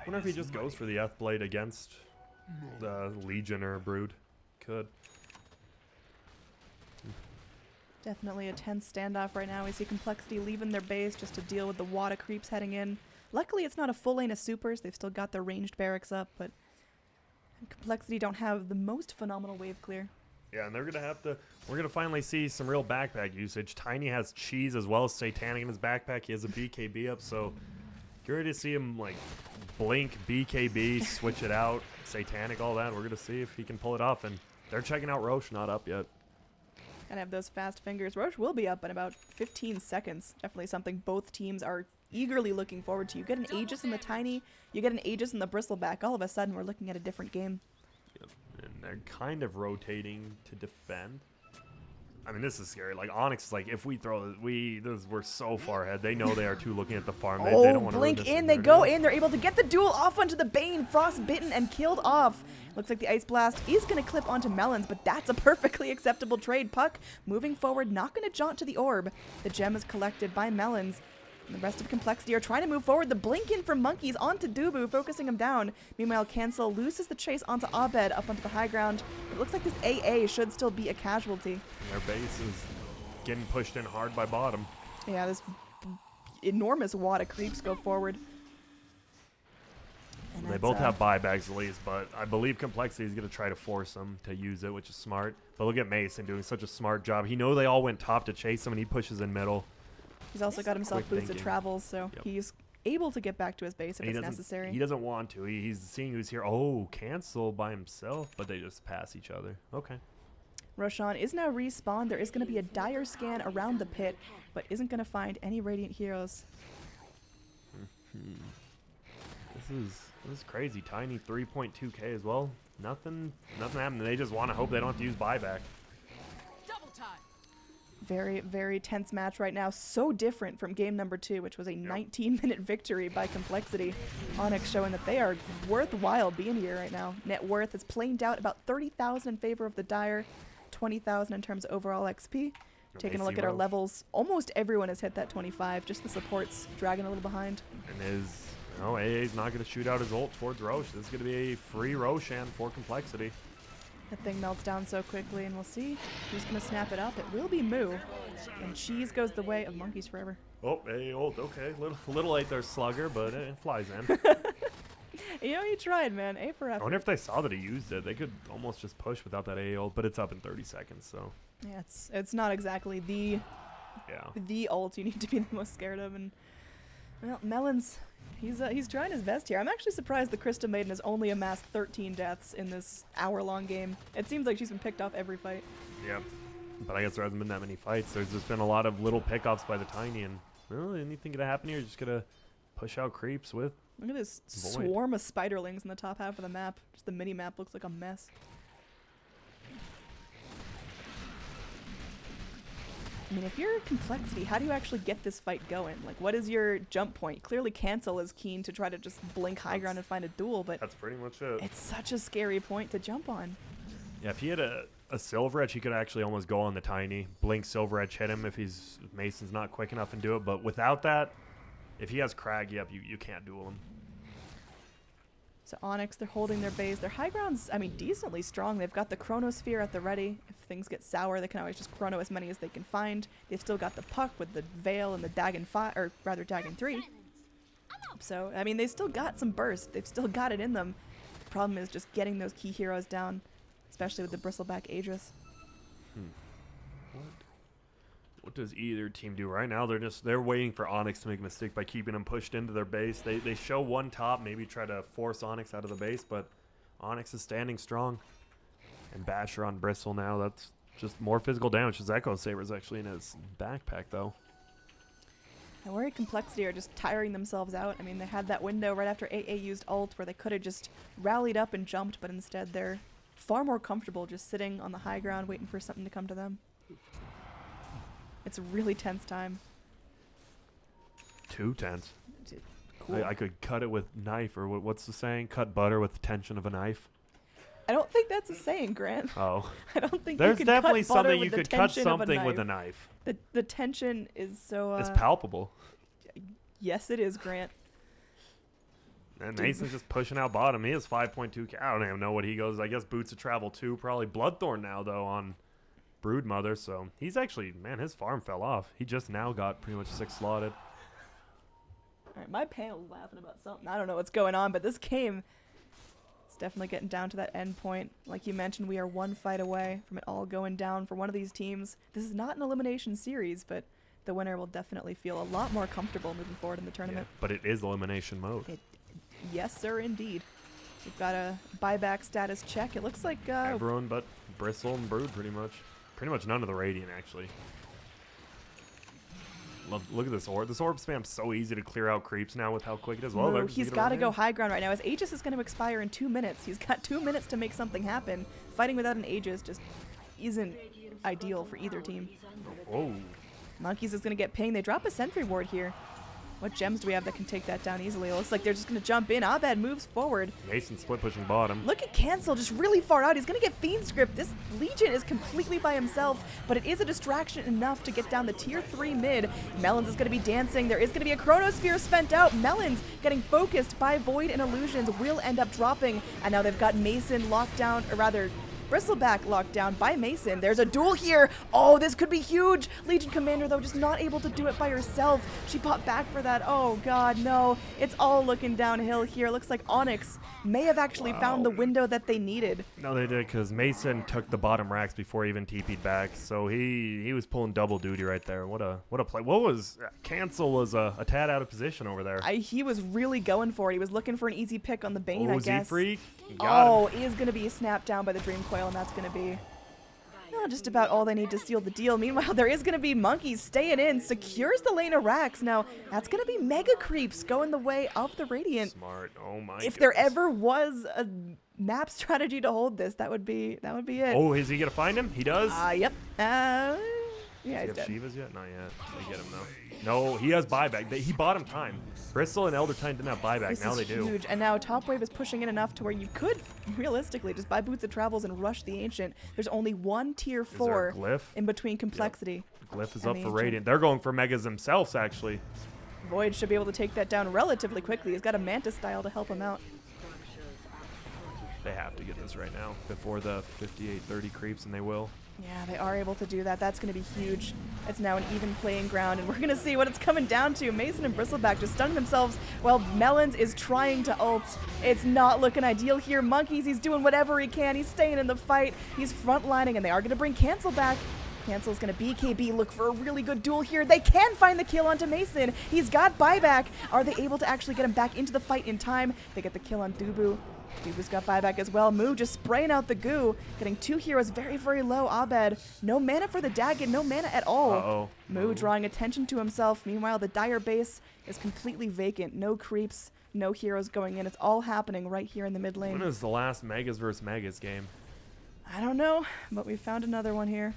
Wonder if he just goes for the F blade against the Legion or Brood. Could. Definitely a tense standoff right now. We see Complexity leaving their base just to deal with the wad of creeps heading in. Luckily, it's not a full lane of supers. They've still got their ranged barracks up, but Complexity don't have the most phenomenal wave clear. Yeah, and they're gonna have to. We're gonna finally see some real backpack usage. Tiny has cheese as well as Satanic in his backpack. He has a BKB up, so get ready to see him like blink BKB, switch it out, Satanic, all that. We're gonna see if he can pull it off. And they're checking out Roche, not up yet. Gotta have those fast fingers. Roche will be up in about 15 seconds. Definitely something both teams are eagerly looking forward to. You get an Aegis in the Tiny, you get an Aegis in the Bristleback. All of a sudden, we're looking at a different game. Yep. And they're kind of rotating to defend. I mean, this is scary. Like Onyx is like, if we throw this, we're so far ahead. They know they are too looking at the farm. They don't want to blink in, they go in. They're able to get the duel off onto the Bane, frostbitten and killed off. Looks like the Ice Blast is going to clip onto Melons, but that's a perfectly acceptable trade. Puck moving forward, not going to jaunt to the orb. The gem is collected by Melons. And the rest of Complexity are trying to move forward. The blink in from Monkeys onto Dubu, focusing him down. Meanwhile, Cancel loses the chase onto Abed up onto the high ground. It looks like this AA should still be a casualty. Their base is getting pushed in hard by bottom. Yeah, this enormous wad of creeps go forward. And They that's, both have buybacks at least, but I believe Complexity is going to try to force them to use it, which is smart. But look at Mason doing such a smart job. He knows they all went top to chase him, and he pushes in middle. He's also got himself Quick boosted thinking. travels, so Yep. he's able to get back to his base if And it's he doesn't, necessary. He doesn't want to. He's seeing who's here. Oh, Cancel by himself, but they just pass each other. Okay. Roshan is now respawned. There is going to be a dire scan around the pit, but isn't going to find any Radiant heroes. This is crazy. Tiny 3.2k as well. Nothing happened. They just want to hope they don't have to use buyback. Very, very tense match right now. So different from game number 2, which was a 19-minute victory by Complexity. Onyx showing that they are worthwhile being here right now. Net worth is planed out about 30,000 in favor of the Dire, 20,000 in terms of overall XP. Taking a look at our levels, almost everyone has hit that 25. Just the supports dragging a little behind. And AA's not going to shoot out his ult towards Roche. This is going to be a free Roshan for Complexity. That thing melts down so quickly, and we'll see who's going to snap it up. It will be Moo, and cheese goes the way of monkeys forever. Oh, AA ult. Okay, little late there, Slugger, but it flies in. You know, he tried, man. A for I effort. wonder if they saw that he used it. They could almost just push without that AA ult, but it's up in 30 seconds, so Yeah, it's not exactly the yeah. ult you need to be the most scared of, and well, Melons, he's trying his best here. I'm actually surprised the Crystal Maiden has only amassed 13 deaths in this hour-long game. It seems like she's been picked off every fight. Yep. But I guess there hasn't been that many fights. There's just been a lot of little pickoffs by the Tiny, and well, anything gonna happen here? Just gonna push out creeps with. Look at this Void. swarm of spiderlings in the top half of the map. Just the mini-map looks like a mess. I mean, if you're Complexity, how do you actually get this fight going? Like, what is your jump point? Clearly, Cancel is keen to try to just blink high ground and find a duel, but That's pretty much it. it's such a scary point to jump on. Yeah, if he had a Silver Edge, he could actually almost go on the Tiny. Blink Silver Edge, hit him if Mason's not quick enough and do it. But without that, if he has Crag, yep, you can't duel him. So Onyx, they're holding their base. Their high ground's, I mean, decently strong. They've got the Chronosphere at the ready. If things get sour, they can always just chrono as many as they can find. They've still got the Puck with the Veil and the Dagon 5, or rather Dagon 3. So, I mean, they still got some burst. They've still got it in them. The problem is just getting those key heroes down, especially with the Bristleback Aegis. What does either team do right now? They're waiting for Onyx to make a mistake by keeping them pushed into their base. They show one top, maybe try to force Onyx out of the base, but Onyx is standing strong. And Basher on Bristle now. That's just more physical damage. His Echo Saber's actually in his backpack though. I worry Complexity are just tiring themselves out. I mean, they had that window right after AA used ult where they could have just rallied up and jumped, but instead they're far more comfortable just sitting on the high ground waiting for something to come to them. It's a really tense time. Too tense. Cool. I could cut it with knife, or what's the saying? Cut butter with the tension of a knife. I don't think that's a saying, Grant. Oh. I don't think There's you could definitely cut butter something with you the could cut tension of something with a knife. The tension is so... It's palpable. Yes, it is, Grant. And Mason's just pushing out bottom. He has 5.2k. I don't even know what he goes. I guess Boots of Travel 2. Probably Bloodthorn now, though, on Broodmother. So he's actually... Man, his farm fell off. He just now got pretty much 6 slotted. All right, my panel's laughing about something. I don't know what's going on, but this game... It's definitely getting down to that end point. Like you mentioned, we are one fight away from it all going down for one of these teams. This is not an elimination series, but the winner will definitely feel a lot more comfortable moving forward in the tournament. Yeah, but it is elimination mode. Yes, sir, indeed. We've got a buyback status check. It looks like... Everyone but Bristle and Brood, pretty much. Pretty much none of the Radiant, actually. Look at this orb. This orb spam's so easy to clear out creeps now with how quick it is. Well, Moo, he's got to go high ground right now. His Aegis is going to expire in 2 minutes. He's got 2 minutes to make something happen. Fighting without an Aegis just isn't ideal for either team. Oh. Monkeys is going to get pinged. They drop a sentry ward here. What gems do we have that can take that down easily? It looks like they're just going to jump in. Abed moves forward. Mason split pushing bottom. Look at Cancel just really far out. He's going to get Fiend Script. This Legion is completely by himself, but it is a distraction enough to get down the tier 3 mid. Melons is going to be dancing. There is going to be a Chronosphere spent out. Melons getting focused by Void and Illusions will end up dropping, and now they've got Mason locked down, or rather, Bristleback locked down by Mason. There's a duel here. Oh, this could be huge. Legion Commander, though, just not able to do it by herself. She popped back for that. Oh, God, no. It's all looking downhill here. Looks like Onyx may have actually found the window that they needed. No, they did, because Mason took the bottom racks before he even TP'd back. So he was pulling double duty right there. What a play. What was... Cancel was a tad out of position over there. He was really going for it. He was looking for an easy pick on the Bane, I guess. Freak. Got him. Is going to be snapped down by the Dream Coil, and that's going to be just about all they need to seal the deal. Meanwhile, there is going to be Monkeys staying in, secures the lane of Rax. Now, that's going to be Mega Creeps going the way of the Radiant. Smart. Oh my If there ever was a map strategy to hold this, that would be it. Oh, is he going to find him? He does? Yep. Yeah, Does he's he dead. have Shivas yet? Not yet. They get him, though. No, he has buyback. He bought him time. Bristle and Elder Titan didn't have buyback. This now is they do. huge. And now Top Wave is pushing in enough to where you could, realistically, just buy Boots of Travels and rush the Ancient. There's only one tier Is there a 4 glyph? in between Complexity. Glyph is and up the for Ancient. Radiant. They're going for Megas themselves, actually. Void should be able to take that down relatively quickly. He's got a Manta style to help him out. They have to get this right now before the 58-30 creeps, and they will. Yeah, they are able to do that. That's going to be huge. It's now an even playing ground, and we're going to see what it's coming down to. Mason and Bristleback just stunning themselves while Melons is trying to ult. It's not looking ideal here. Monkeys, he's doing whatever he can. He's staying in the fight. He's frontlining, and they are going to bring Cancel back. Cancel's going to BKB, look for a really good duel here. They can find the kill onto Mason. He's got buyback. Are they able to actually get him back into the fight in time? They get the kill on Dubu. Dubu's got buyback as well. Moo just spraying out the goo. Getting 2 heroes very, very low. Abed, no mana for the Dagon, no mana at all. Uh-oh. Moo drawing attention to himself. Meanwhile, the Dire base is completely vacant. No creeps, no heroes going in. It's all happening right here in the mid lane. When is the last Megas versus Megas game? I don't know, but we found another one here.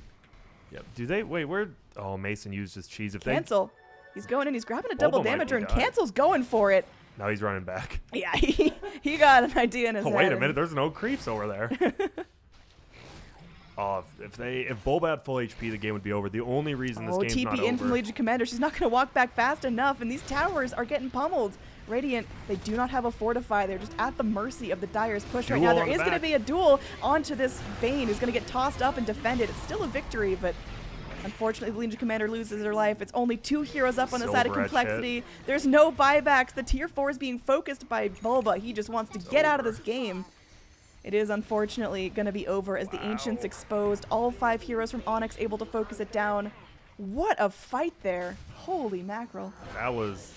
Yep. Do they... Wait, where... Oh, Mason used his cheese. If Cancel. He's going in. He's grabbing a double Bobo might damager, be and died. Cancel's going for it. Now he's running back. Yeah, he got an idea in his Oh, head. wait a and- minute. There's no creeps over there. Oh, if Bulba had full HP, the game would be over. The only reason this game's not TP in from over. Legion Commander. She's not going to walk back fast enough, and these towers are getting pummeled. Radiant, they do not have a fortify. They're just at the mercy of the Dire's push right now. Duel There on the is going to back. be a duel onto this Bane who's going to get tossed up and defended. It's still a victory, but unfortunately, the Legion Commander loses her life. It's only 2 heroes up on the side of Silver Edge complexity. There's no buybacks. The tier 4 is being focused by Bulba. He just wants to get out of this game. It is unfortunately going to be over as the Ancients exposed. All 5 heroes from Onyx able to focus it down. What a fight there. Holy mackerel. That was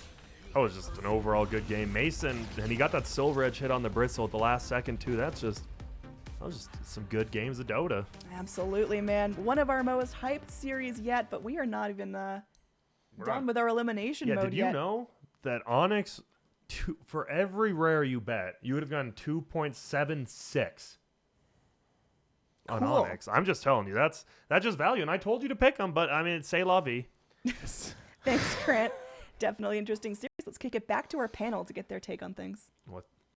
just an overall good game. Mason, and he got that Silver Edge hit on the Bristle at the last second too. That was just some good games of Dota. Absolutely, man. One of our most hyped series yet, but we are not even done not- with our elimination Yeah, mode did you yet. know that Onyx, for every rare you bet, you would have gotten 2.76 on Cool. Onyx? I'm just telling you, that's just value. And I told you to pick them, but I mean, it's say la vie. Thanks, Grant. Definitely interesting series. Let's kick it back to our panel to get their take on things. What